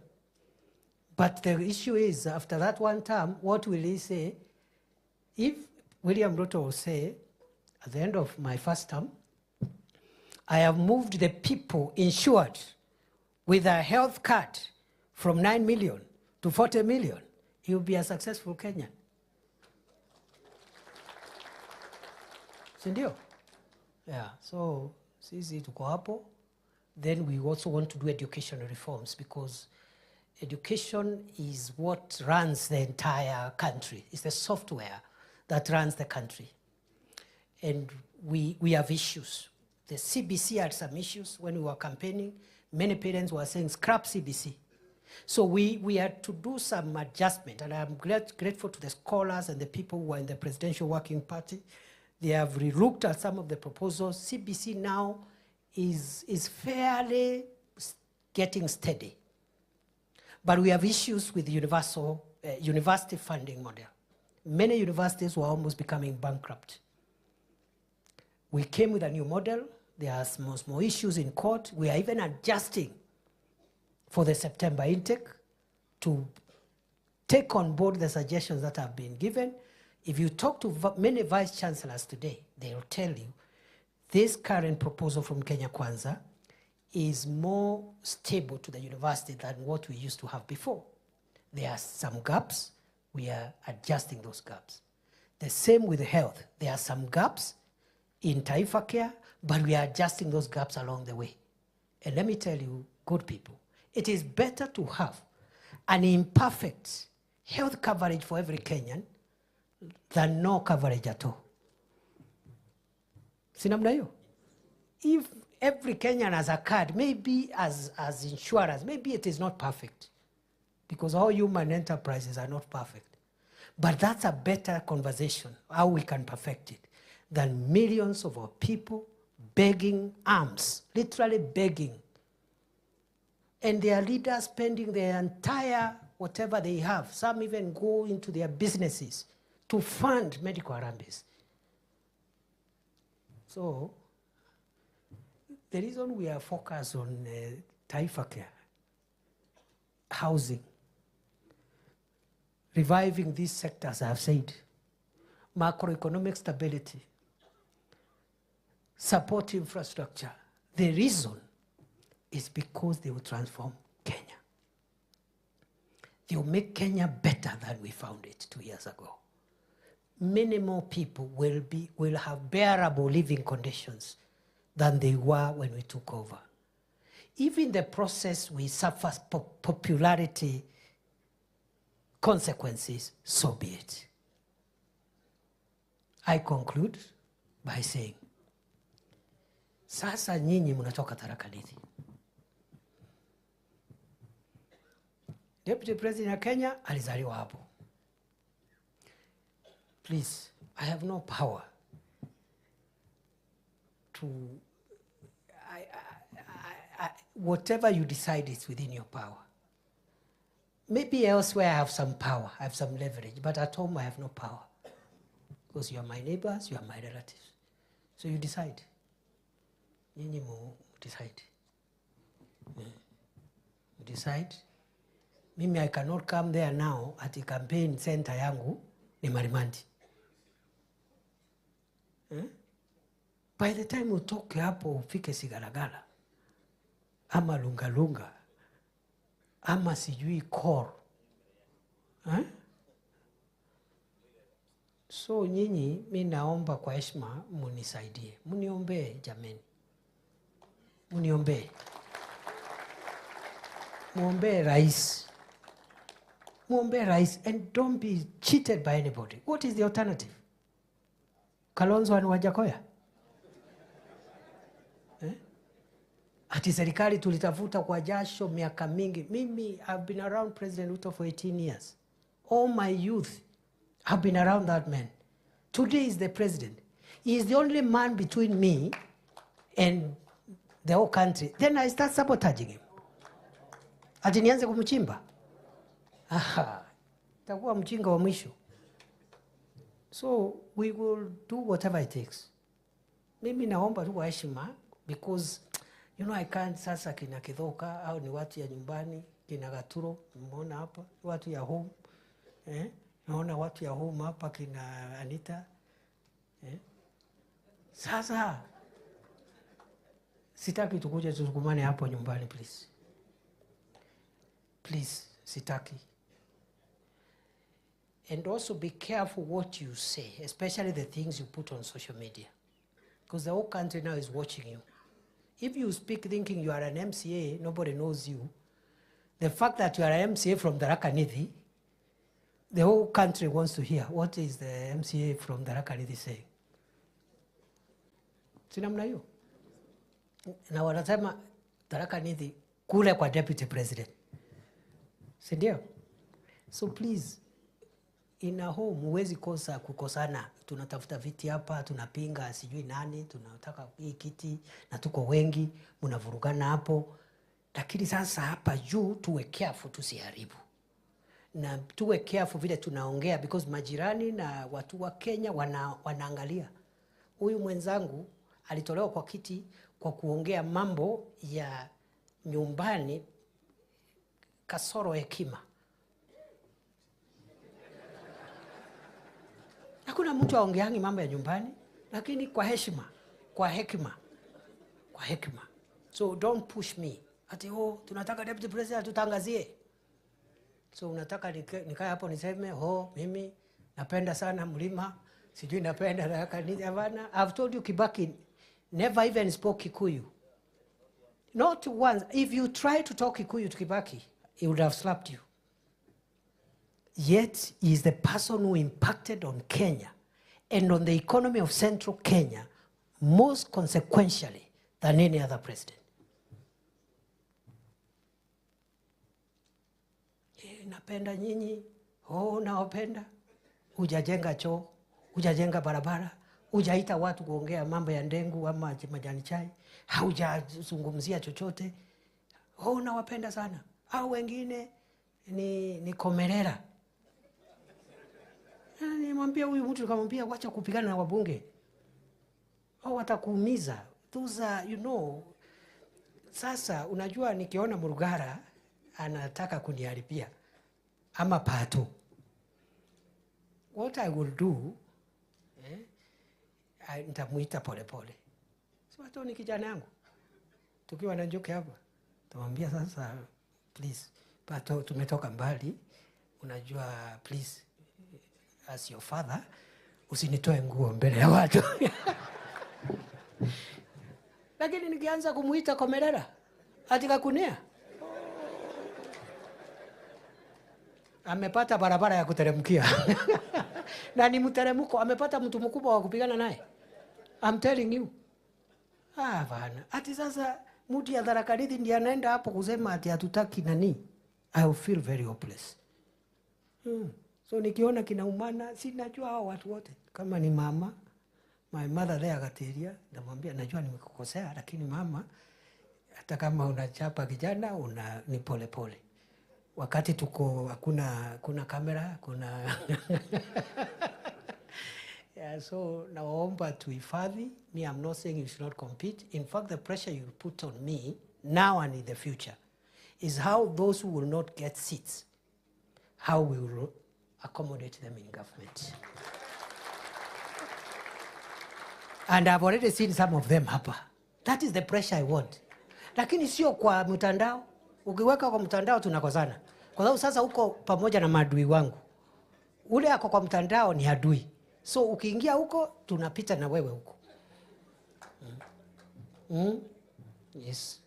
But the issue is, after that 1 term, what will he say? If William Ruto will say, at the end of my first term, I have moved the people insured with a health card from 9 million to 40 million, he will be a successful Kenyan. Sindio? Yeah, so sisi tuko hapo. Then we also want to do educational reforms, because education is what runs the entire country. It's the software that runs the country. And we have issues. The CBC had some issues when we were campaigning. Many parents were saying, scrap CBC. So we had to do some adjustment, and I'm grateful to the scholars and the people who were in the Presidential Working Party. They have re-looked at some of the proposals. CBC now is fairly getting steady. But we have issues with the university funding model. Many universities were almost becoming bankrupt. We came with a new model. There are more issues in court. We are even adjusting for the September intake to take on board the suggestions that have been given. If you talk to many vice chancellors today, they will tell you this current proposal from Kenya Kwanza is more stable to the university than what we used to have before. There are some gaps. We are adjusting those gaps. The same with health. There are some gaps in Taifa Care, but we are adjusting those gaps along the way. And let me tell you, good people, it is better to have an imperfect health coverage for every Kenyan than no coverage at all. Sinamna hiyo? If every Kenyan has a card, maybe as insurance, maybe it is not perfect, because all human enterprises are not perfect. But that's a better conversation, how we can perfect it, than millions of our people begging alms, literally begging. And their leaders spending their entire whatever they have. Some even go into their businesses to fund medical harambes. So, the reason we are focused on Taifa Care, housing, reviving these sectors, I have said, macroeconomic stability, support infrastructure, the reason is because they will transform Kenya. They will make Kenya better than we found it 2 years ago. Many more people will have bearable living conditions than they were when we took over. If in the process we suffer popularity consequences, so be it. I conclude by saying, sasa nyinyi mnatoka Tharaka Nithi. Deputy President of Kenya alizaliwa hapo. Please, I have no power to, whatever you decide is within your power. Maybe elsewhere I have some power, I have some leverage, but at home I have no power. Because you are my neighbors, you are my relatives. So you decide. Nyinyi decide. You decide. Mimi, I cannot come there now at the campaign center yangu ni Marimandi. By the time utoke hapo ufike Sigalagala, ama Lungalunga, ama sijui Kor. So nyinyi, mi naomba kwa heshima munisaidie. Muniombe jameni. Muniombe. Muombe rais. Muombe rais, and don't be cheated by anybody. What is the alternative? Kalonzo and Wajakoya? Ati serikali tulitafuta kwa jasho miaka mingi. Mimi, I've been around President Ruto for 18 years. All my youth have been around that man. Today is the president. He is the only man between me and the whole country. Then I start sabotaging him. Ati nianze kumchimba. Takuwa mchinga wa mwisho. So we will do whatever it takes. Mimi naomba tu kwa heshima, because you know I can't sasa kina Kithoka au ni watu ya nyumbani, kina Gaturo, mmeona hapa, watu ya home. Naona watu ya home hapa kina Anita. Sasa sitaki tukuje tusukumane hapo nyumbani, please. Please, sitaki. And also be careful what you say, especially the things you put on social media. Because the whole country now is watching you. If you speak thinking you are an MCA, nobody knows you. The fact that you are an MCA from Tharaka Nithi, the whole country wants to hear, what is the MCA from Tharaka Nithi saying? Sinamna hiyo. Na wanasema Tharaka Nithi kule kwa deputy president. Sindio? So please, in a home, huwezi kosa kukosana. Tunatafuta viti hapa, tunapinga sijui nani, tunataka hii kiti, na tuko wengi, mnavurugana hapo. Lakini sasa hapa juu tuwe careful tusiharibu. Na tuwe careful vile tunaongea, because majirani na watu wa Kenya wanaangalia. Huyu mwenzangu alitolewa kwa kiti kwa kuongea mambo ya nyumbani kasoro hekima. Hakuna mtu aongeangi mambo ya nyumbani, lakini kwa heshima, kwa hekima, kwa hekima. So don't push me. Ati tunataka deputy president tutangazie. So unataka nikae hapo niseme, mimi napenda sana mlima, sijui napenda Tharaka Nithi. Havana. I've told you Kibaki never even spoke Kikuyu. Not once. If you try to talk Kikuyu to Kibaki, he would have slapped you. Yet, he is the person who impacted on Kenya and on the economy of central Kenya most consequentially than any other president. Napenda nyinyi, nawapenda. Hujajenga choo, hujajenga barabara, hujaita watu kuongea mambo ya ndengu ama majani chai, haujazungumzia chochote. Oh, nawapenda sana. Au wengine ni komerera. Nimwambia huyu mtu, nikamwambia wacha kupigana na wabunge. Oh, watakuumiza. Those are, you know. Sasa unajua nikiona Murugara anataka kuniharibia ama Pato, what I will do, nitamuita pole pole. So Pato ni kijana yangu. Tukiwa na Njoki hapa, tamwambia sasa, please, Pato, tumetoka mbali. Unajua, please, as your father, usinitoe nguo mbele ya watu. Lakini nikianza kumuita komerera, atika kunea. Amepata barabara ya kuteremkia. Na ni mteremko, amepata mtu mkubwa wa kupigana naye. I'm telling you. Bana. Ati sasa mtu ya Tharaka Nithi ndiye anaenda hapo kusema ati hatutaki nani. I will feel very hopeless. So nikiona kinaumana, si najua hao watu wote. Kama ni mama, my mother there Gateria, namwambia najua nimekukosea, lakini mama, hata kama unachapa kijana, ni pole pole. Wakati tuko kuna kamera, kuna yeah, so naomba tuhifadhi. Me, I'm not saying you should not compete. In fact, the pressure you put on me now and in the future is how those who will not get seats, how we will accommodate them in government. And I've already seen some of them hapa. That is the pressure I want. Lakini sio kwa mtandao. Ukiweka kwa mtandao tunakozana. Kwa sababu sasa uko pamoja na maadui wangu. Ule ako kwa mtandao ni adui. So ukiingia huko tunapita na wewe huko. Yes.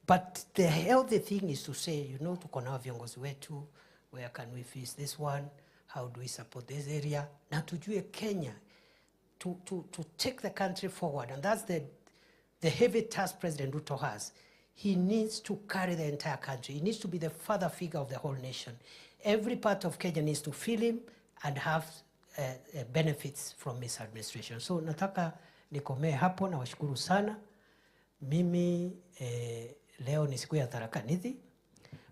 But the healthy thing is to say, you know, tuko na viongozi wetu, where can we fix this one? How do we support this area? Na tujue Kenya to take the country forward, and that's the heavy task President Ruto has. He needs to carry the entire country. He needs to be the father figure of the whole nation. Every part of Kenya needs to feel him and have benefits from his administration. So nataka nikomee hapo, na washukuru sana. Mimi leo ni siku ya Tharaka Nithi.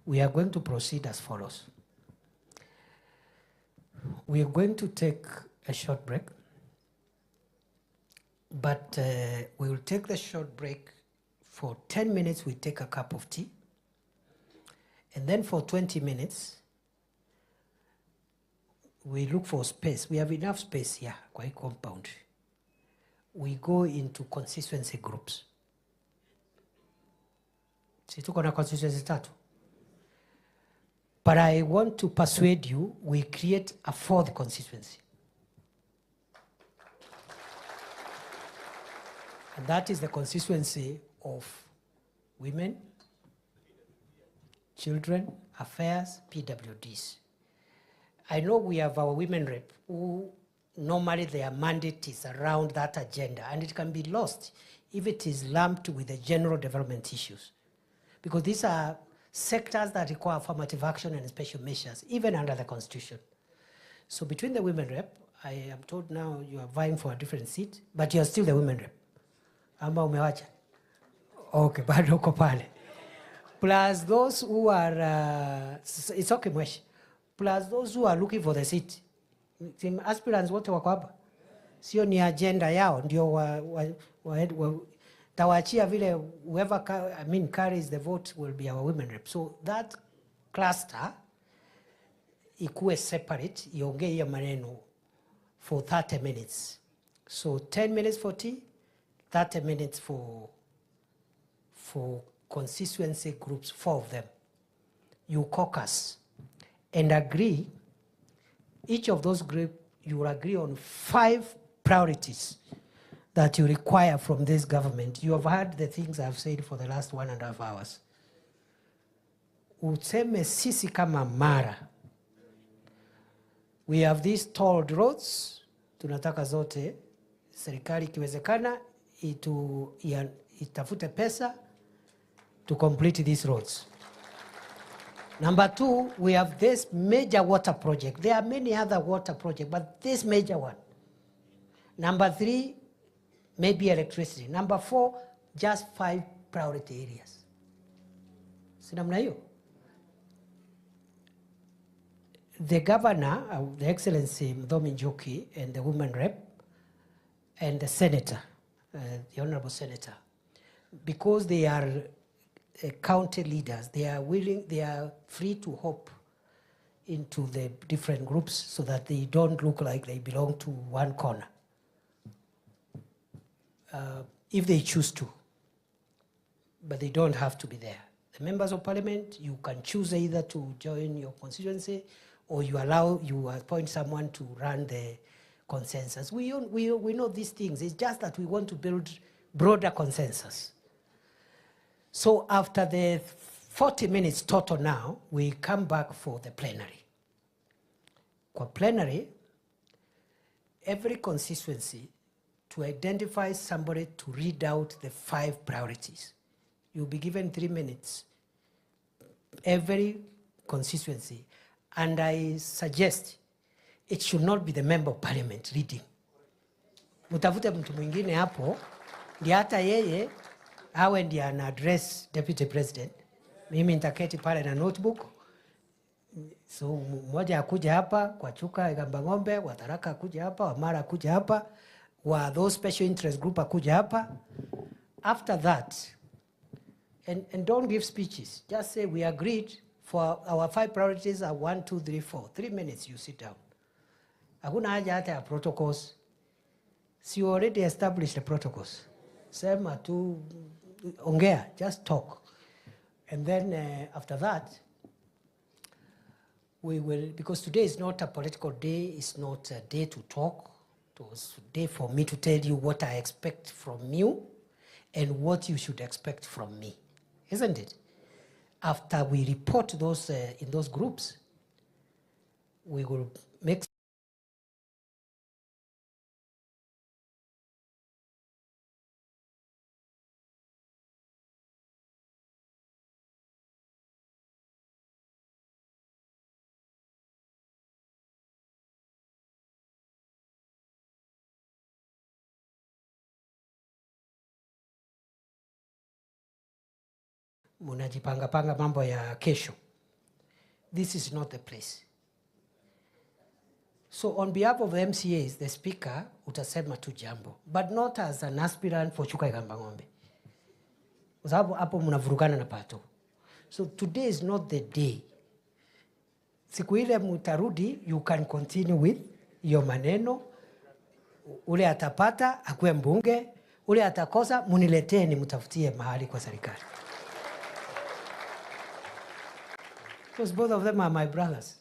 We are going to proceed as follows. We are going to take a short break. But we will take the short break. For 10 minutes, we take a cup of tea. And then for 20 minutes, we look for space. We have enough space here, kwa hii compound. We go into constituency groups. Si tuko na constituency tatu. But I want to persuade you, we create a fourth constituency. And that is the constituency of women, children, affairs, PWDs. I know we have our women rep who normally their mandate is around that agenda, and it can be lost if it is lumped with the general development issues. Because these are sectors that require affirmative action and special measures, even under the Constitution. So between the women rep, I am told now you are vying for a different seat, but you are still the women rep. Ama umewacha? Okay, bado uko pale. Plus those who are, it's okay mweshi. Plus those who are looking for the seat. Aspirants wote wako hapa. Sio ni agenda yao, ndio tawachia vile whoever carries the vote will be our women rep. So that cluster ikuwe separate, iongee hiyo maneno for 30 minutes. So 10 minutes for tea, 30 minutes for constituency groups, 4 of them. You caucus and agree, each of those groups, you will agree on 5 priorities that you require from this government. You have heard the things I've said for the last 1.5 hours. Useme sisi kama Mara, we have these tolled roads, tunataka zote, serikali ikiwezekana, itafute pesa to complete these roads. Number 2, we have this major water project. There are many other water projects, but this major one. Number 3, maybe electricity. Number 4, just 5 priority areas. Si namna hiyo? The governor, the Excellency Mdhomi Njoki, and the women rep, and the senator, the honorable senator, because they are county leaders, they are free to hop into the different groups so that they don't look like they belong to one corner, if they choose to, but they don't have to be there. The members of parliament, you can choose either to join your constituency or you appoint someone to run the consensus. We know these things. It's just that we want to build broader consensus. So after the 40 minutes total now, we come back for the plenary. For plenary, every constituency to identify somebody to read out the 5 priorities. You'll be given 3 minutes, every constituency. And I suggest it should not be the member of parliament reading. Mutafute mtu mwingine hapo, ndiye hata yeye awe ndiye ana address deputy president. Mimi nitaketi pale na notebook. So mmoja akuja hapa kwa Chuka Igamba Ng'ombe, wa Tharaka akuja hapa, wa Mara akuja hapa, wa those special interest group akuja hapa. After that, and don't give speeches. Just say we agreed for our 5 priorities are 1, 2, 3, 4. 3 minutes you sit down. Hakuna haja hata ya protocols. So you already established the protocols. Sema tu ongea, just talk. And then after that, we will, because today is not a political day, it's not a day to talk. It was a day for me to tell you what I expect from you and what you should expect from me. Isn't it? After we report those in those groups, we will make munajipanga mambo ya kesho. This is not the place. So on behalf of the MCAs, the speaker utasema tu jambo, but not as an aspirant for Chuka Igamba Ng'ombe. Kwa sababu hapo mnavurugana na pato. So today is not the day. Siku ile mutarudi, you can continue with your maneno. Ule atapata, akuwe mbunge. Ule atakosa, muniletee ni mutafutie mahali kwa serikali. Because both of them are my brothers.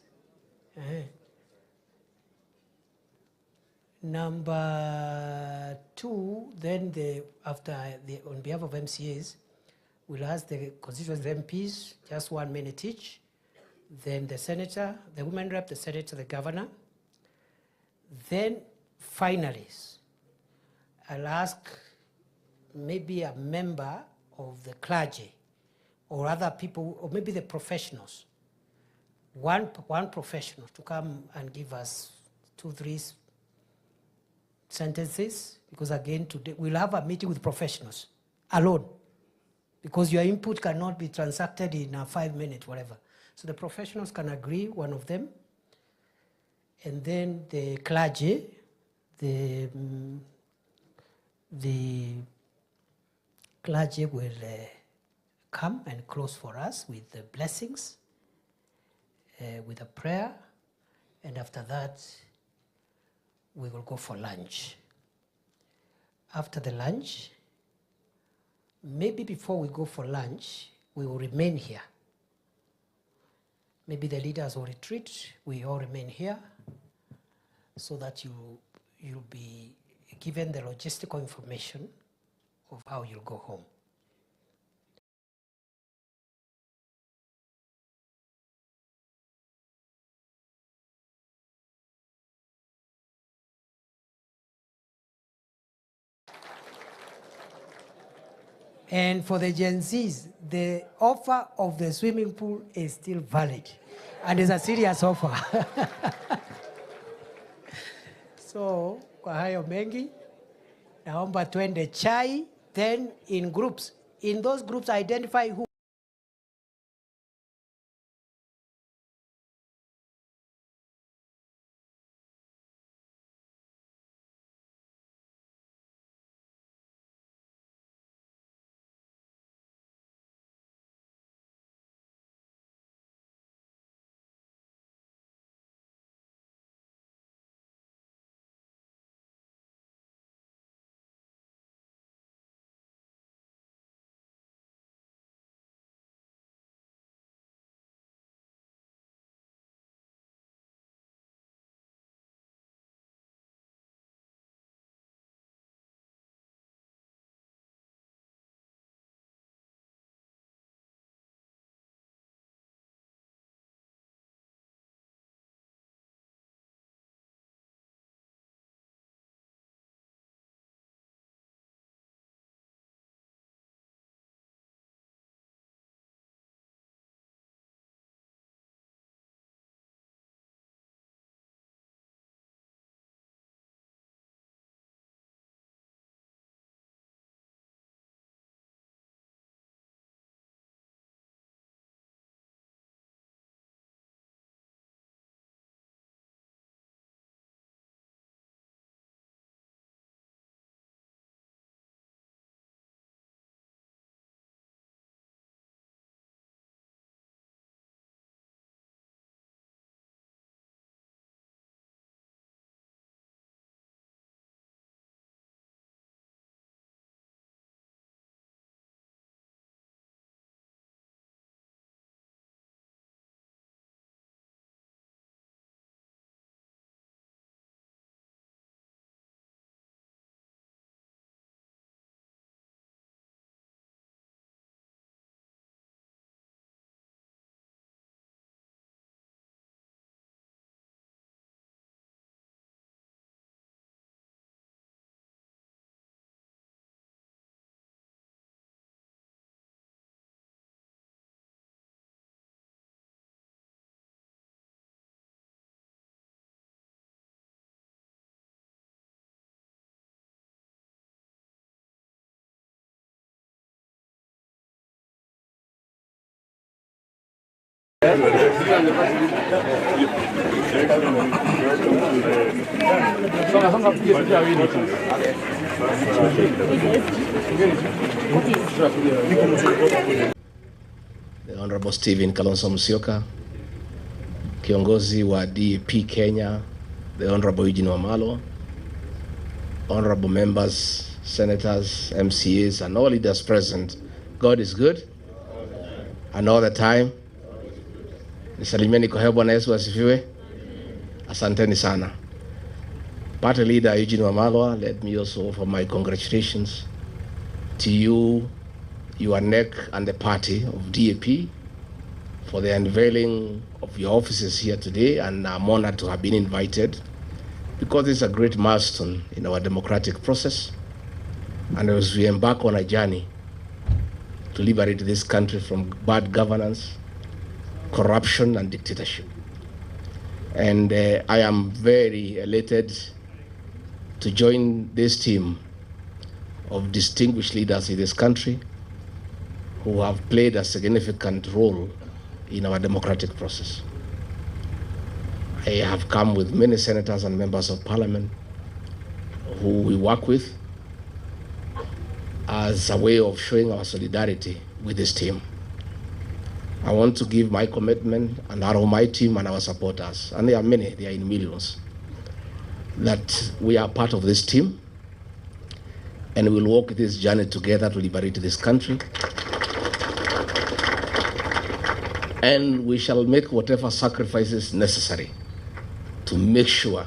Number 2, then on behalf of MCAs, we'll ask the constituency MPs, just 1 minute each. Then the senator, the women rep, the senator, the governor. Then finally, I'll ask maybe a member of the clergy or other people, or maybe the professionals. One professional to come and give us 2, 3 sentences, because again today we'll have a meeting with professionals alone, because your input cannot be transacted in a 5 minute whatever. So the professionals can agree, one of them, and then the clergy, the clergy will come and close for us with the blessings, with a prayer, and after that we will go for lunch. After the lunch, maybe before we go for lunch, we will remain here. Maybe the leaders will retreat, we all remain here, so that you'll be given the logistical information of how you'll go home. And for the Gen Zs, the offer of the swimming pool is still valid. And it's a serious offer. So, kwa hayo mengi, naomba twende chai, then in groups. In those groups, identify who The Honorable Stephen Kalonzo Musyoka, kiongozi wa DAP Kenya, the Honorable Eugene Wamalwa, honorable members, senators, MCAs, and all leaders present. God is good, and all the time. Nisalimieni kwa Bwana Yesu asifiwe. Asanteni sana. Party leader Eugene Wamalwa, let me also offer my congratulations to you, your NEC, and the party of DAP for the unveiling of your offices here today, and I'm honored to have been invited because it's a great milestone in our democratic process, and as we embark on a journey to liberate this country from bad governance, corruption, and dictatorship. And I am very elated to join this team of distinguished leaders in this country who have played a significant role in our democratic process. I have come with many senators and members of parliament who we work with as a way of showing our solidarity with this team. I want to give my commitment and that of my team and our supporters, and there are many, they are in millions, that we are part of this team and we'll walk this journey together to liberate this country. And we shall make whatever sacrifices necessary to make sure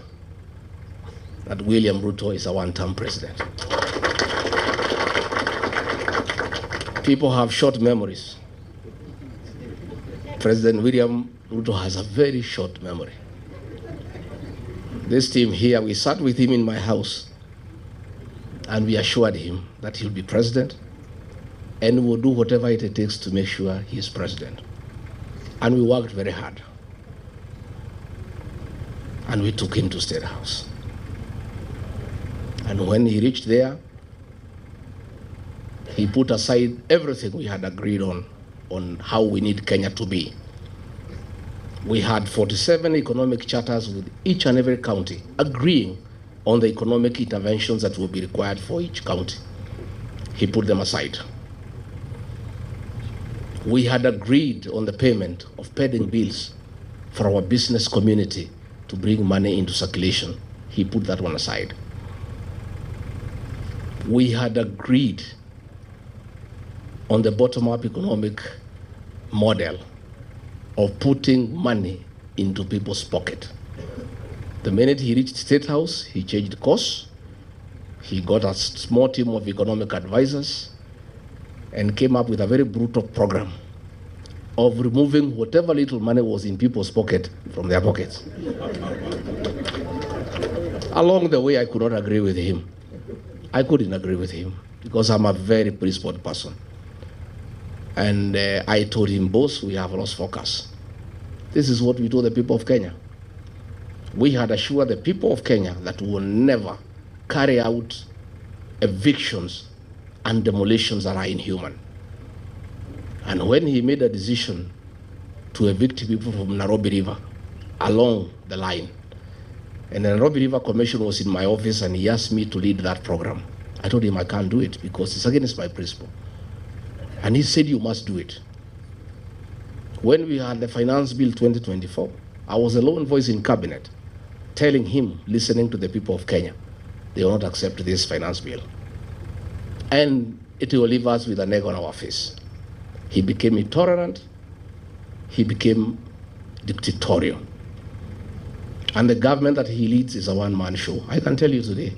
that William Ruto is a one-term president. People have short memories. President William Ruto has a very short memory. This team here, we sat with him in my house and we assured him that he'll be president and we'll do whatever it takes to make sure he is president. And we worked very hard. And we took him to State House. And when he reached there, he put aside everything we had agreed on how we need Kenya to be. We had 47 economic charters with each and every county agreeing on the economic interventions that will be required for each county. He put them aside. We had agreed on the payment of pending bills for our business community to bring money into circulation. He put that one aside. We had agreed on the bottom-up economic model of putting money into people's pocket. The minute he reached State House, he changed course. He got a small team of economic advisors and came up with a very brutal program of removing whatever little money was in people's pocket from their pockets. Along the way, I could not agree with him. I couldn't agree with him because I'm a very principled person. And I told him, boss, we have lost focus. This is what we told the people of Kenya. We had assured the people of Kenya that we will never carry out evictions and demolitions that are inhuman. And when he made a decision to evict people from Nairobi River along the line, and the Nairobi River Commission was in my office and he asked me to lead that program, I told him I can't do it because it's against my principle. And he said, you must do it. When we had the Finance Bill 2024, I was a lone voice in cabinet telling him, listening to the people of Kenya, they will not accept this finance bill. And it will leave us with an egg on our face. He became intolerant. He became dictatorial. And the government that he leads is a one-man show. I can tell you today,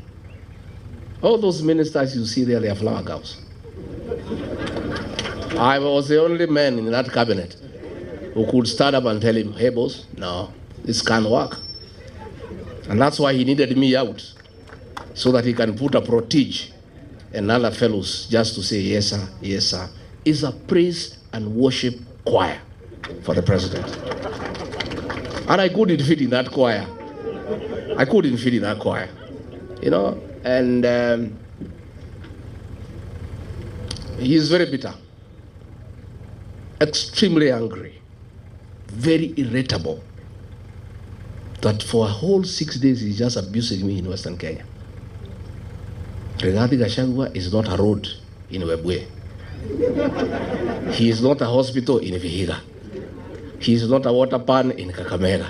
all those ministers you see there, they are flower girls. I was the only man in that cabinet who could stand up and tell him, hey boss, no, this can't work. And that's why he needed me out, so that he can put a protege and other fellows just to say, yes sir, yes sir. It's a praise and worship choir for the president. And I couldn't fit in that choir. I couldn't fit in that choir, you know, and he is very bitter, extremely angry, very irritable that for a whole 6 days he's just abusing me in Western Kenya. Rigathi Gachagua is not a road in Webwe. He is not a hospital in Vihiga. He is not a water pan in Kakamega.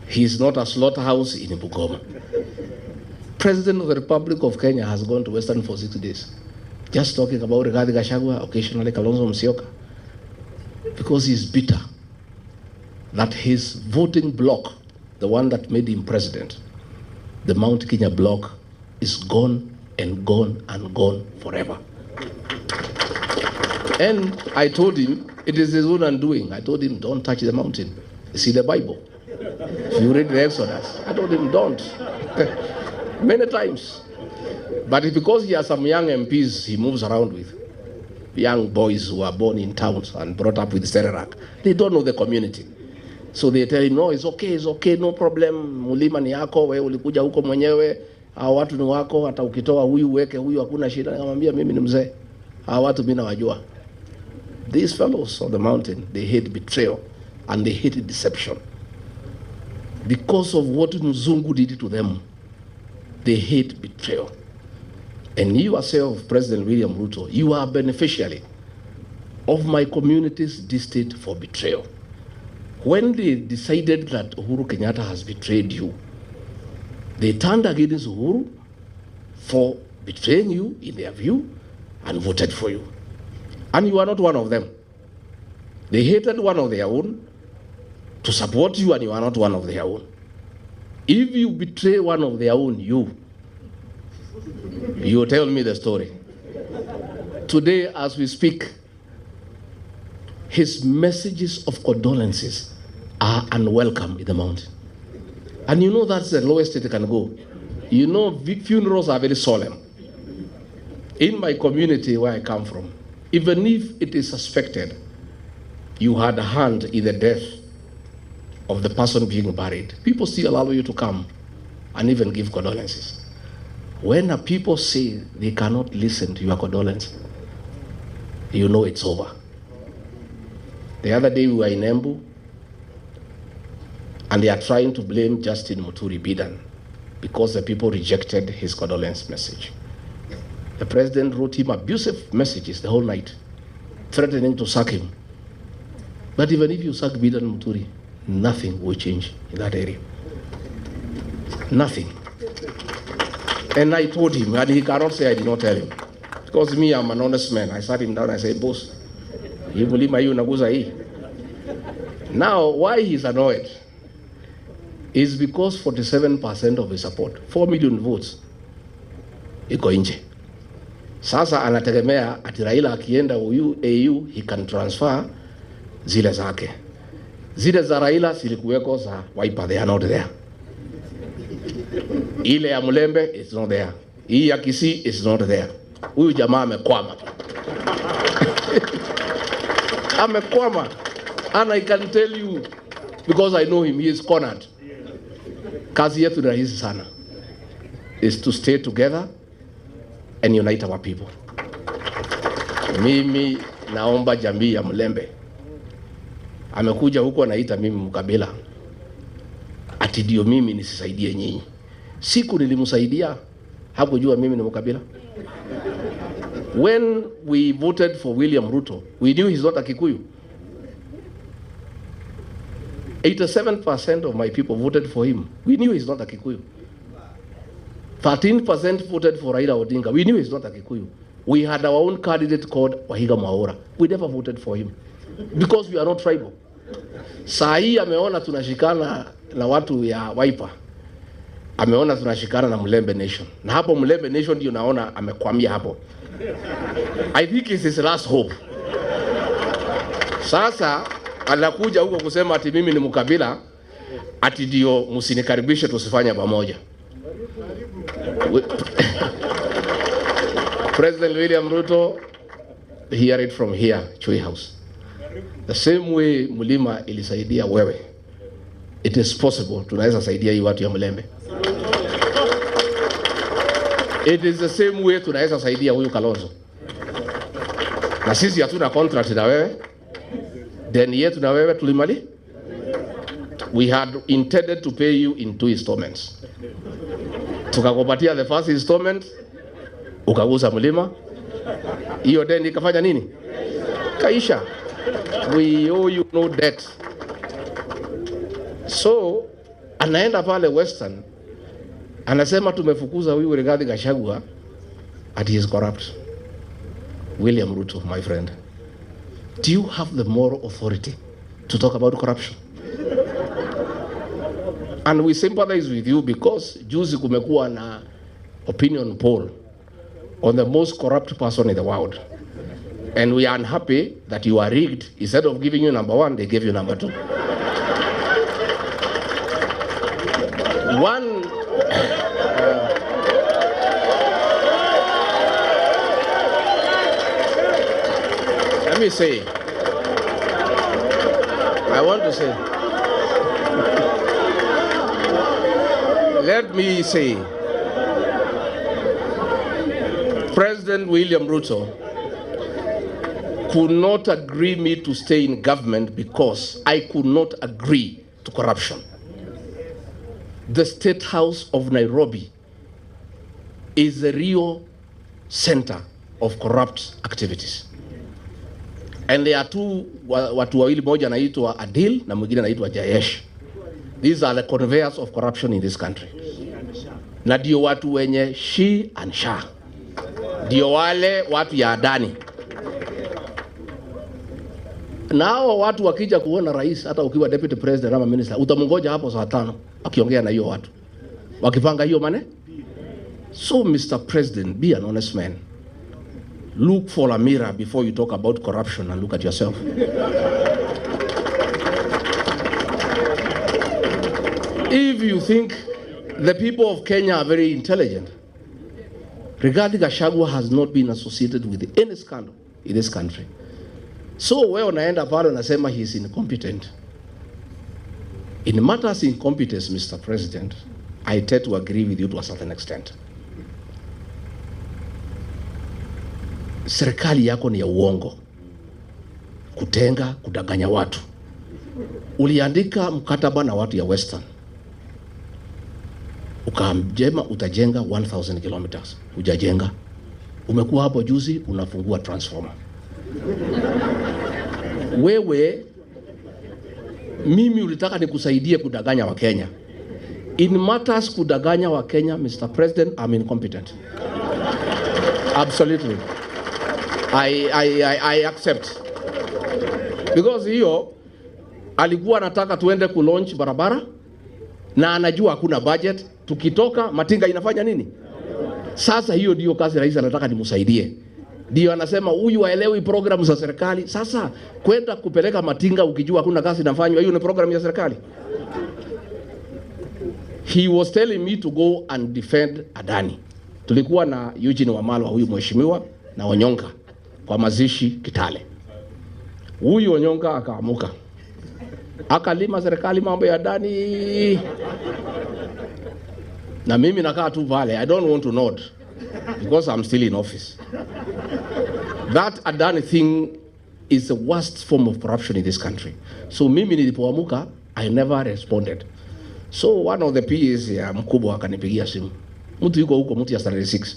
He is not a slaughterhouse in Bungoma. President of the Republic of Kenya has gone to Western for 6 days, just talking about Rigathi Gachagua, occasionally Kalonzo Musyoka, because he is bitter that his voting bloc, the one that made him president, the Mount Kenya bloc, is gone and gone and gone forever. And I told him, it is his own undoing. I told him, don't touch the mountain. You see the Bible. If you read the Exodus, I told him, don't. Many times. But because he has some young MPs he moves around with, young boys who are born in towns and brought up with Tharaka, they don't know the community. So they tell him, no, it's okay, no problem. Mulima ni yako, wewe ulikuja huko mwenyewe, hao watu ni wako, hata ukitoa huyu weke huyu hakuna shida. Nikamwambia mimi ni mzee. Hao watu mimi nawajua. These fellows of the mountain, they hate betrayal and they hate deception. Because of what Mzungu did to them, they hate betrayal. And you yourself, President William Ruto, you are a beneficiary of my community's distaste for betrayal. When they decided that Uhuru Kenyatta has betrayed you, they turned against Uhuru for betraying you in their view and voted for you. And you are not one of them. They hated one of their own to support you, and you are not one of their own. If you betray one of their own, you tell me the story. Today, as we speak, his messages of condolences are unwelcome in the mountain. And you know that's the lowest it can go. You know, funerals are very solemn. In my community where I come from, even if it is suspected you had a hand in the death of the person being buried, people still allow you to come and even give condolences. When people say they cannot listen to your condolence, you know it's over. The other day we were in Embu, and they are trying to blame Justin Muturi Bidan because the people rejected his condolence message. The president wrote him abusive messages the whole night, threatening to sack him. But even if you sack Bidan Muturi, nothing will change in that area. Nothing. And I told him, and he cannot say I did not tell him. Because me, I'm an honest man. I sat him down and I said, boss, you believe my naguza. Now, why he's annoyed is because 47% of his support, 4 million votes, iko nje. Sasa anategemea ati Raila akienda AU, he can transfer zile zake. Zile za Raila zilikuweko za Wiper, they are not there. Ile ya Mulembe is not there. Hii ya Kisii is not there. Huyu jamaa amekwama. Amekwama. And I can tell you, because I know him, he is cornered. Kazi yetu ni rahisi sana. Is to stay together and unite our people. Mimi naomba jamii ya Mulembe. Amekuja huko anaita mimi mkabila. Ati ndio mimi nisisaidie nyinyi. Siku nilimsaidia, hakujua mimi ni mkabila. When we voted for William Ruto, we knew he's not a Kikuyu. 87% of my people voted for him. We knew he's not a Kikuyu. 13% voted for Raila Odinga. We knew he's not a Kikuyu. We had our own candidate called Wahiga Mwaura. We never voted for him because we are not tribal. Saa hii ameona tunashikana na watu ya Wiper. Ameona tunashikana na Mulembe Nation. Na hapo Mulembe Nation ndio naona amekwamia hapo. I think it's his last hope. Sasa anakuja huko kusema ati mimi ni mkabila, ati ndio msinikaribishe tusifanye pamoja. President William Ruto, hear it from here, Chui House. The same way Mulima ilisaidia wewe, it is possible tunaweza saidia hii watu ya Mulembe. It is the same way tunaweza saidia huyu Kalonzo. Na sisi hatuna contract na wewe. Deni yetu na wewe tulimali. We had intended to pay you in 2 installments. Tukakupatia the first installment, ukagusa mlima. Hiyo deni ikafanya nini? Kaisha. We owe you no debt. So, anaenda pale Western, anasema tumefukuza huyu Rigathi Gachagua, and he is corrupt. William Ruto, my friend, do you have the moral authority to talk about corruption? And we sympathize with you because juzi kumekuwa na opinion poll on the most corrupt person in the world. And we are unhappy that you are rigged. Instead of giving you number 1, they gave you number 2. Let me say, I want to say, let me say, President William Ruto could not agree me to stay in government because I could not agree to corruption. The State House of Nairobi is the real center of corrupt activities. And there are two, watu wawili, moja anaitwa Adil na mwingine anaitwa Jayesh. These are the conveyors of corruption in this country. Na ndio watu wenye she and sha. Ndio wale watu ya Adani. Nao watu wakija kuona rais, hata ukiwa deputy president ama minister, utamungoja hapo saa 5 akiongea na hiyo watu. Wakipanga hiyo mane? So Mr. President, be an honest man. Look for a mirror before you talk about corruption and look at yourself. If you think the people of Kenya are very intelligent, Rigathi Gachagua has not been associated with any scandal in this country. So wewe unaenda pale unasema he is incompetent. In matters incompetence, Mr. President, I tend to agree with you to a certain extent. Serikali yako ni ya uongo, kutenga, kudanganya watu. Uliandika mkataba na watu ya Western, ukaamjema utajenga 1000 kilometers, hujajenga. Umekuwa hapo juzi unafungua transformer. Wewe, mimi ulitaka nikusaidie kudanganya wa Kenya. In matters kudanganya wa Kenya, Mr. President, I'm incompetent. Absolutely. I accept. Because hiyo alikuwa anataka tuende ku launch barabara na anajua hakuna budget, tukitoka matinga inafanya nini? Sasa hiyo ndio kazi rais anataka nimsaidie. Ndio anasema huyu haelewi program za serikali. Sasa kwenda kupeleka matinga ukijua hakuna kazi inafanywa, hiyo ni program ya serikali? He was telling me to go and defend Adani. Tulikuwa na Eugene Wamalwa, huyu mheshimiwa, na Onyonga kwa mazishi Kitale. Huyu Onyonga akaamuka, akalima serikali mambo ya Adani, na mimi nakaa tu pale. I don't want to nod because I'm still in office. That Adani thing is the worst form of corruption in this country. So mimi nilipoamuka, I never responded. So one of the PAs ya mkubwa akanipigia simu. Mtu yuko huko, mtu ya 36.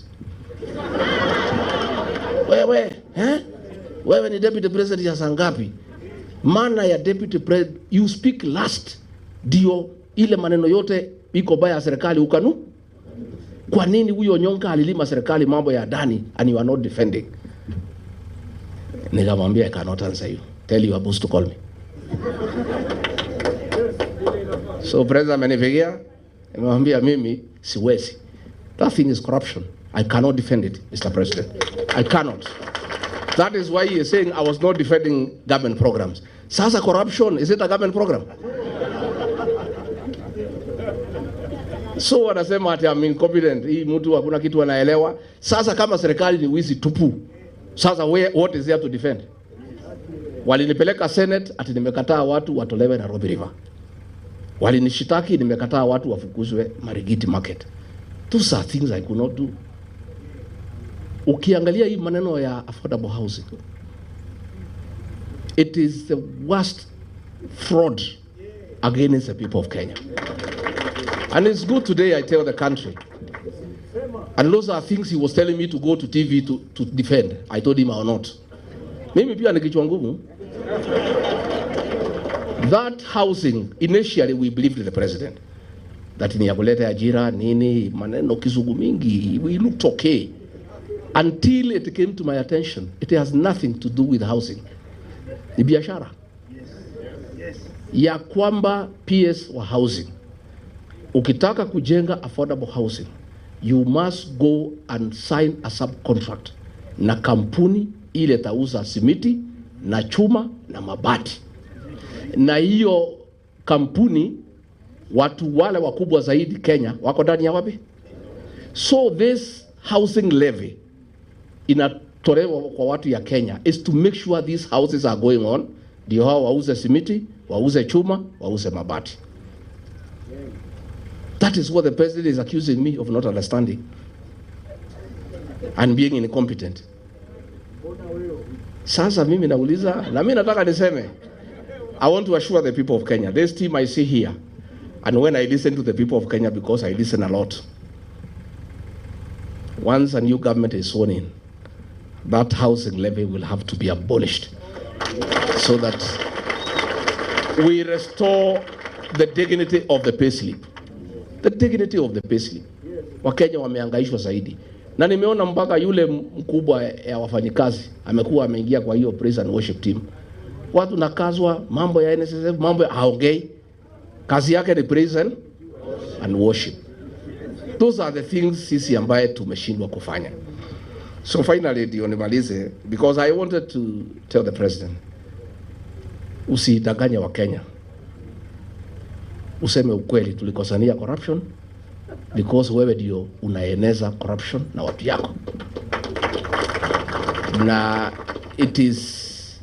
Wewe ni deputy president ya sangapi? Maana ya deputy president, you speak last. Dio ile maneno yote iko baya serikali ukanu. Kwa nini huyo Onyonga alilima serikali mambo ya Adani and you are not defending? Nikamwambia I cannot answer you. Tell your boss to call me. So president amenipigia, nimemwambia mimi siwezi. That thing is corruption. I cannot defend it, Mr. President. I cannot. That is why he is saying I was not defending government programs. Sasa corruption, is it a government program? So wanasema ati I'm incompetent. Hii mtu hakuna kitu anaelewa. Sasa kama serikali ni wizi tupu, sasa what is there to defend? Walinipeleka Senate ati nimekataa watu watolewe Nairobi River. Walinishitaki nimekataa watu wafukuzwe Marigiti Market. Those are things I could not do. Ukiangalia hii maneno ya affordable housing, It is the worst fraud against the people of Kenya. And it's good today I tell the country. And those are things he was telling me to go to TV to defend. I told him I will not. Mimi pia nikichwa ngumu. That housing, initially we believed in the president. That ni ya kuleta ajira, nini, maneno kizungu mingi, we looked okay. Until it came to my attention, it has nothing to do with housing. Ni biashara. Ya kwamba PS wa housing. Ukitaka kujenga affordable housing, you must go and sign a subcontract na kampuni ile tauza simiti na chuma na mabati. Na hiyo kampuni watu wale wakubwa zaidi Kenya wako ndani ya wapi? So this housing levy inatolewa kwa watu ya Kenya is to make sure these houses are going on. Ndio hao wauze simiti, wauze chuma, wauze mabati. That is what the president is accusing me of not understanding and being incompetent. Sasa mimi nauliza, na mimi nataka niseme, I want to assure the people of Kenya, this team I see here, and when I listen to the people of Kenya, because I listen a lot, once a new government is sworn in, that housing levy will have to be abolished so that we restore the dignity of the payslip. The dignity of the payslip. Wakenya wamehangaishwa zaidi. Na nimeona mpaka yule mkubwa ya wafanyikazi amekuwa ameingia kwa hiyo praise and worship team. Watu nakazwa mambo ya NSSF, mambo ya haongei. Kazi yake ni praise and worship. Those are the things sisi ambaye tumeshindwa kufanya. So finally ndio nimalize, because I wanted to tell the president, usidanganye wa Kenya. Useme ukweli, tulikosania corruption because wewe ndio unaeneza corruption na watu yako. Na it is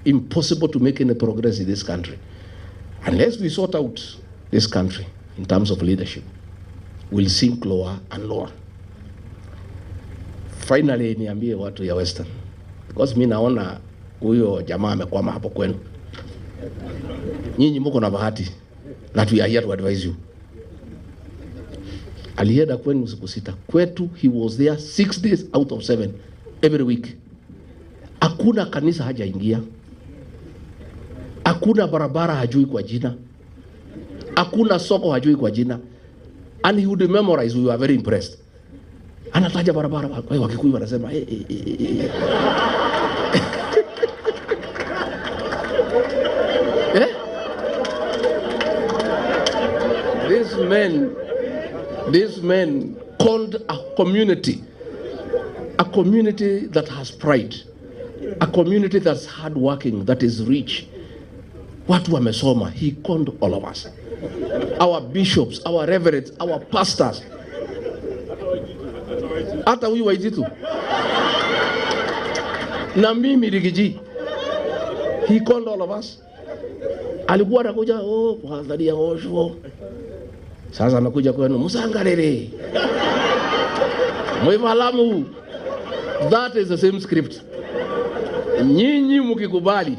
impossible to make any progress in this country unless we sort out this country in terms of leadership. We'll sink lower and lower. Finally niambie watu ya Western, because mimi naona huyo jamaa amekwama hapo kwenu. Nyinyi mko na bahati that we are here to advise you. Alienda kwenu usiku sita. Kwetu he was there 6 days out of 7 every week. Hakuna kanisa hajaingia. Hakuna barabara hajui kwa jina. Hakuna soko hajui kwa jina. And he would memorize. We were very impressed. Anataja barabara, kwa Wakikuyu wanasema These men called a community that has pride, a community that's hardworking, that is rich. Watu wamesoma. He called all of us, our bishops, our reverends, our pastors. Hata huyu Waititu na mimi Rigiji, he called all of us. Alikuwa anakuja, wahadharia osho. Sasa amekuja kwenu, musangarere mwivalamu. That is the same script. Nyinyi mkikubali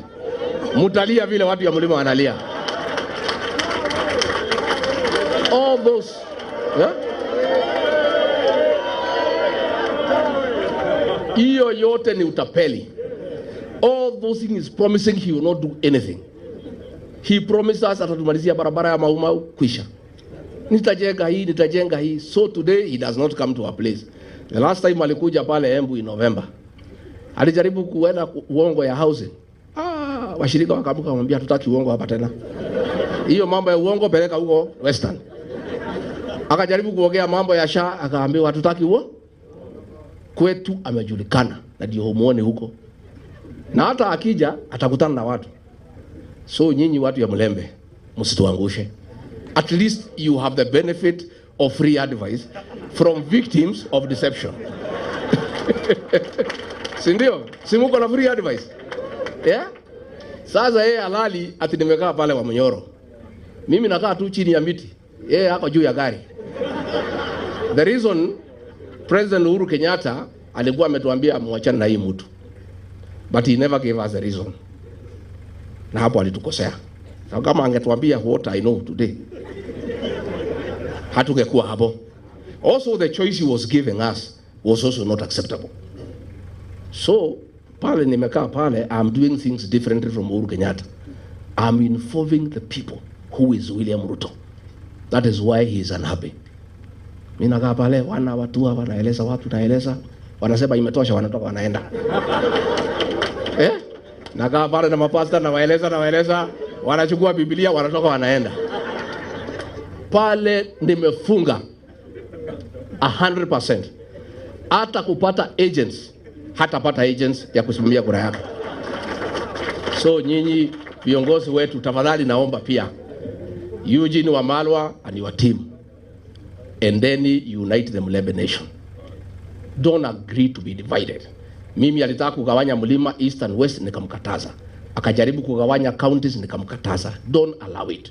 mutalia vile watu ya mlima wanalia. All those, yeah? Iyo yote ni utapeli. All those things is promising he will not do anything. He promised us atatumalizia barabara ya Maumau kwisha. Nitajenga hii. So today he does not come to our place. The last time alikuja pale Embu in November, alijaribu kuenda uongo ya housing. Washirika wakaamka kumwambia tutaki uongo hapa tena. Hiyo mambo ya uongo peleka huko Western. Akajaribu kuongea mambo ya SHA, akaambiwa tutaki uongo. Kwetu amejulikana na ndio muone huko. Na hata akija atakutana na watu. So nyinyi watu ya Mlembe msituangushe. At least you have the benefit of free advice from victims of deception. Sindio? Simuko na free advice. Yeah? Sasa yeye halali ati nimekaa pale wa Munyoro. Mimi nakaa tu chini ya miti. Yeye hako juu ya gari. The reason President Uhuru Kenyatta alikuwa ametuambia muachane na hii mtu. But he never gave us a reason. na hapo alitukosea. Na kama angetuambia what I know today, hatungekuwa hapo. Also the choice he was giving us was also not acceptable. So pale nimekaa pale, I'm doing things differently from Uhuru Kenyatta. I'm informing the people who is William Ruto. That is why he is unhappy. Mimi nakaa pale, wanaeleza watu, naeleza, wanasema imetosha, wanatoka wanaenda. Nakaa pale na mapasta nawaeleza, wanachukua Biblia, wanatoka wanaenda. Pale nimefunga 100%. Hata kupata agents, hatapata agents ya kusimamia kura yako. So nyinyi viongozi wetu, tafadhali naomba pia Eugene Wamalwa and your team, and then unite the Mulembe nation. Don't agree to be divided. Mimi alitaka kugawanya mlima east and west, nikamkataza. Akajaribu kugawanya counties, nikamkataza. Don't allow it.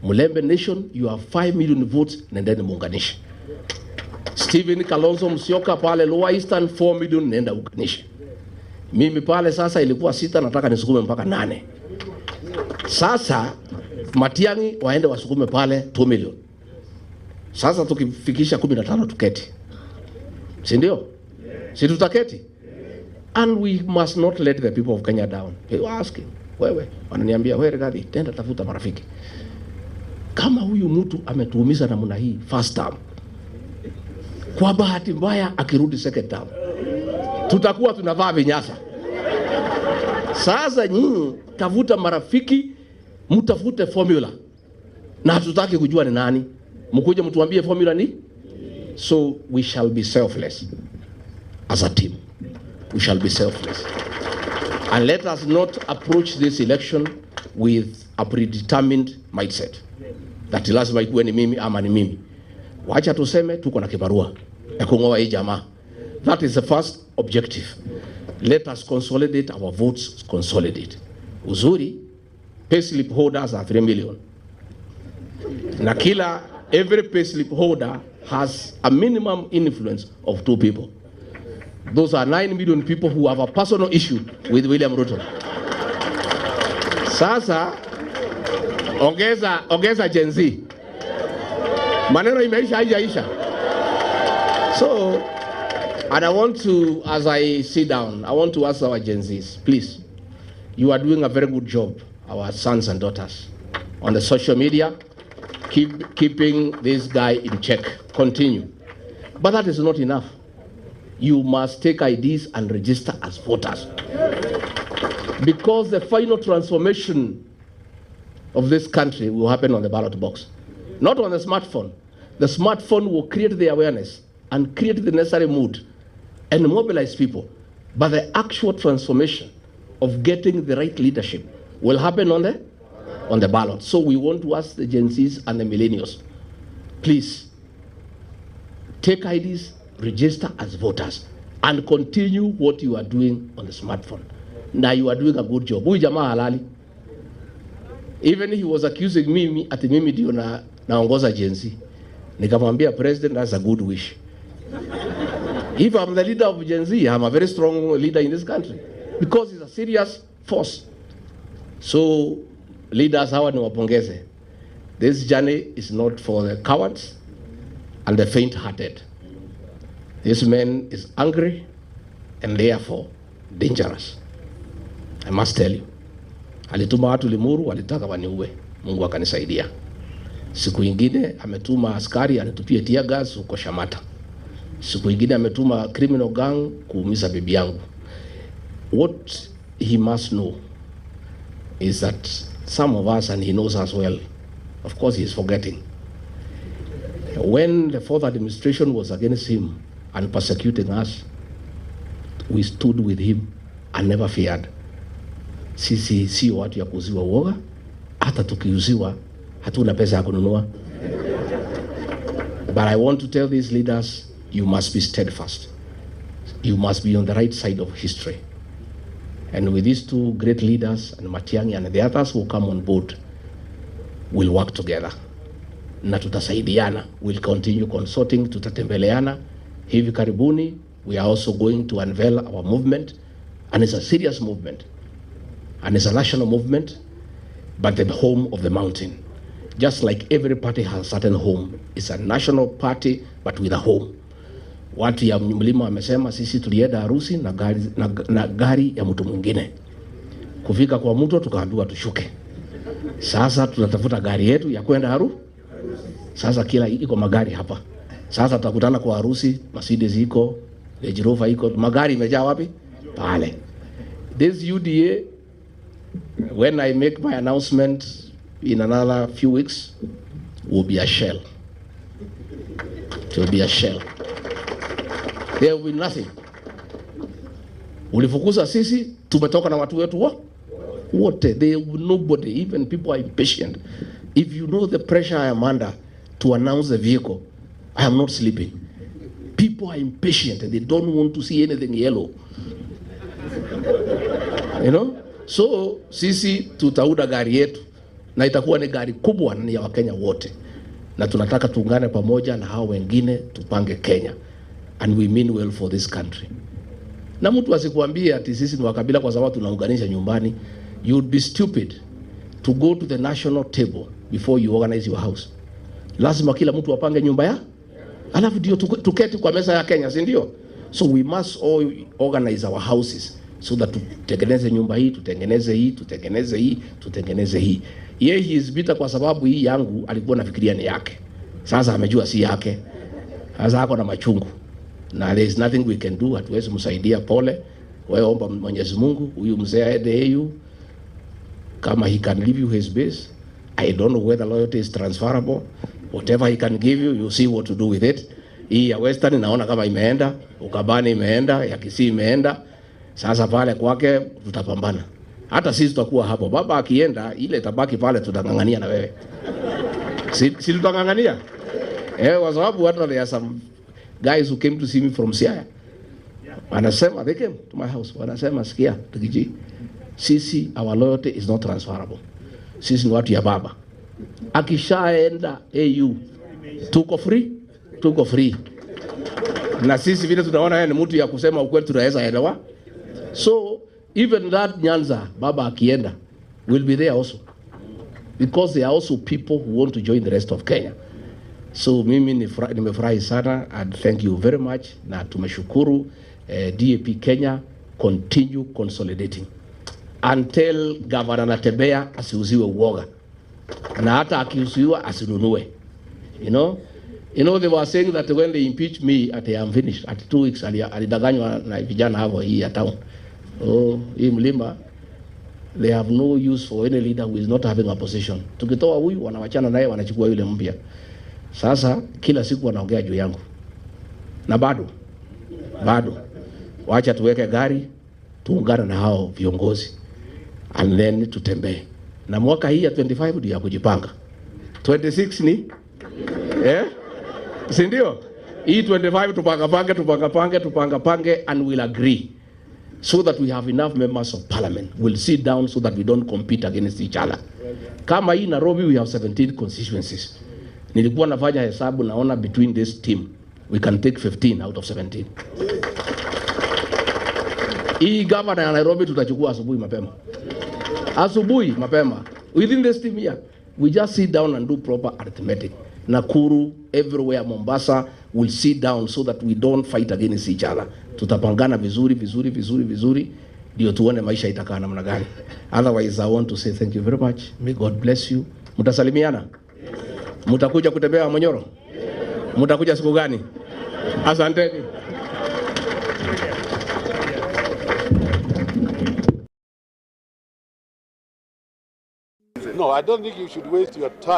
Mulembe nation, you have 5 million votes, nendeni muunganishe. Stephen Kalonzo Musyoka pale Lower Eastern 4 million, nenda uunganishe. Mimi pale sasa ilikuwa 6, nataka nisukume mpaka 8. Sasa Matiang'i waende wasukume pale 2 million. Sasa tukifikisha 15 tuketi. Si ndio? Si tutaketi? And we must not let the people of Kenya down. They were asking, wewe, wananiambia, wewe Rigathi, tenda tafuta marafiki. Kama huyu mtu ametuumiza namna hii first term, kwa bahati mbaya akirudi second term, tutakuwa tunavaa vinyasa. Sasa nyinyi tafuta marafiki, mtafute formula. Na hatutaki kujua ni nani. Mkuje mtuambie formula ni? So we shall be selfless as a team. We shall be selfless. And let us not approach this election with a predetermined mindset. That lazima ikuwe ni mimi ama ni mimi. Wacha tuseme tuko na kibarua ya kungoa hii jamaa. That is the first objective. Let us consolidate our votes, consolidate. Uzuri, payslip holders are 3 million. Na every payslip holder has a minimum influence of 2 people. Those are 9 million people who have a personal issue with William Ruto. Sasa, ongeza Gen Z. Maneno imeisha haijaisha. So, and I want to, as I sit down, I want to ask our Gen Zs, please, you are doing a very good job, our sons and daughters, on the social media, keeping this guy in check. Continue. But that is not enough. You must take IDs and register as voters. Because the final transformation of this country will happen on the ballot box, not on the smartphone. The smartphone will create the awareness and create the necessary mood and mobilize people. But the actual transformation of getting the right leadership will happen on the ballot. So we want to ask the Gen Zs and the millennials, please, take IDs, register as voters, and continue what you are doing on the smartphone. Now you are doing a good job. Huyu jamaa halali. Even he was accusing me ati mimi ndio naongoza Gen Z. Nikamwambia president, that's a good wish. If I'm the leader of Gen Z, I'm a very strong leader in this country because it's a serious force. So leaders hawa niwapongeze. This journey is not for the cowards and the faint-hearted. This man is angry and therefore dangerous. I must tell you. Alituma watu Limuru, walitaka waniue. Mungu akanisaidia. Siku ingine ametuma askari anitupie tear gas huko Shamata. Siku ingine ametuma criminal gang kuumiza bibi yangu. What he must know is that some of us, and he knows us well, of course he is forgetting. When the fourth administration was against him and persecuting us, we stood with him and never feared. Sisi sio watu ya kuuziwa uoga, hata tukiuziwa hatuna pesa ya kununua. But I want to tell these leaders, you must be steadfast. You must be on the right side of history. And with these two great leaders, and Matiang'i and the others who come on board, we'll work together. Na tutasaidiana. We'll continue consulting, tutatembeleana. Hivi karibuni, we are also going to unveil our movement. And it's a serious movement. And it's a national movement. but the home of the mountain. Just like every party has a certain home. It's a national party, but with a home. Watu ya mlima wamesema sisi tulienda harusi na gari ya mtu mwingine. Kufika kwa mtu tukaambiwa tushuke. Sasa tunatafuta gari yetu ya kwenda Sasa kila iko magari hapa. Sasa tutakutana kwa harusi, Mercedes iko, Range Rover iko, magari imejaa wapi? Pale. This UDA, when I make my announcement in another few weeks, will be a shell. It will be a shell. There will be nothing. Ulifukuza sisi, tumetoka na watu wetu wote. There will nobody, even people are impatient. If you know the pressure I am under to announce the vehicle, I am not sleeping. People are impatient and they don't want to see anything yellow. You know? So, sisi tutauda gari yetu na itakuwa ni gari kubwa ni ya Wakenya wote. Na tunataka tuungane pamoja na hao wengine tupange Kenya. And we mean well for this country. Na mtu asikuambie ati sisi ni wakabila kwa sababu tunaunganisha nyumbani. You would be stupid to go to the national table before you organize your house. Lazima kila mtu apange nyumba ya. Alafu ndio tuketi kwa meza ya Kenya, si ndio? So we must all organize our houses so that tutengeneze nyumba hii, tutengeneze hii, tutengeneze hii, tutengeneze hii. Yeye he is bitter kwa sababu hii yangu alikuwa anafikiria ni yake. Sasa amejua si yake. Sasa ako na machungu. Na there is nothing we can do, hatuwezi msaidia, pole. Wewe omba Mwenyezi Mungu, huyu mzee aende EU kama he can give you his base. I don't know whether loyalty is transferable. Whatever he can give you, you see what to do with it. Hii ya Western naona kama imeenda, Ukabani imeenda, ya Kisii imeenda. Sasa pale kwake tutapambana. Hata sisi tutakuwa hapo. Baba akienda, ile tabaki pale tutangangania na wewe. Si tutangangania? Kwa sababu watu there are some guys who came to see me from Siaya. Wanasema, they came to my house. Wanasema, sikia, Tukiji, sisi, our loyalty is not transferable. Sisi ni watu ya baba. Akishaenda AU, tuko free. Na sisi vile tunaona yeye ni mtu ya kusema ukweli tunaweza elewa. So, even that Nyanza, baba akienda, will be there also. Because there are also people who want to join the rest of Kenya. So mimi nimefurahi sana and thank you very much na tumeshukuru DAP Kenya continue consolidating until Governor Natembea asiuziwe uoga na hata akiuziwa asinunue. You know they were saying that when they impeach me at I am finished at 2 weeks alidanganywa na vijana hapo hii ya town. Hii mlima they have no use for any leader who is not having a position. Tukitoa huyu wanawachana naye wanachukua yule mpya. Sasa kila siku wanaongea juu yangu. Na bado wacha tuweke gari tuungane na hao viongozi and then tutembee. Na mwaka hii ya 25 ndio ya kujipanga. 26 ni si ndio? Hii 25 tupangapange and we'll agree so that we have enough members of parliament. We'll sit down so that we don't compete against each other. Kama hii Nairobi we have 17 constituencies. Nilikuwa nafanya hesabu naona between this team we can take 15 out of 17. Hii governor ya Nairobi tutachukua asubuhi mapema. Within this team here we just sit down and do proper arithmetic. Nakuru, everywhere, Mombasa, we'll sit down so that we don't fight against each other. Tutapangana vizuri ndio tuone maisha itakaa namna gani. Otherwise I want to say thank you very much. May God bless you. Mtasalimiana? Mutakuja kutembea Monyoro? Mutakuja siku gani? Asanteni. No, I don't think you should waste your time.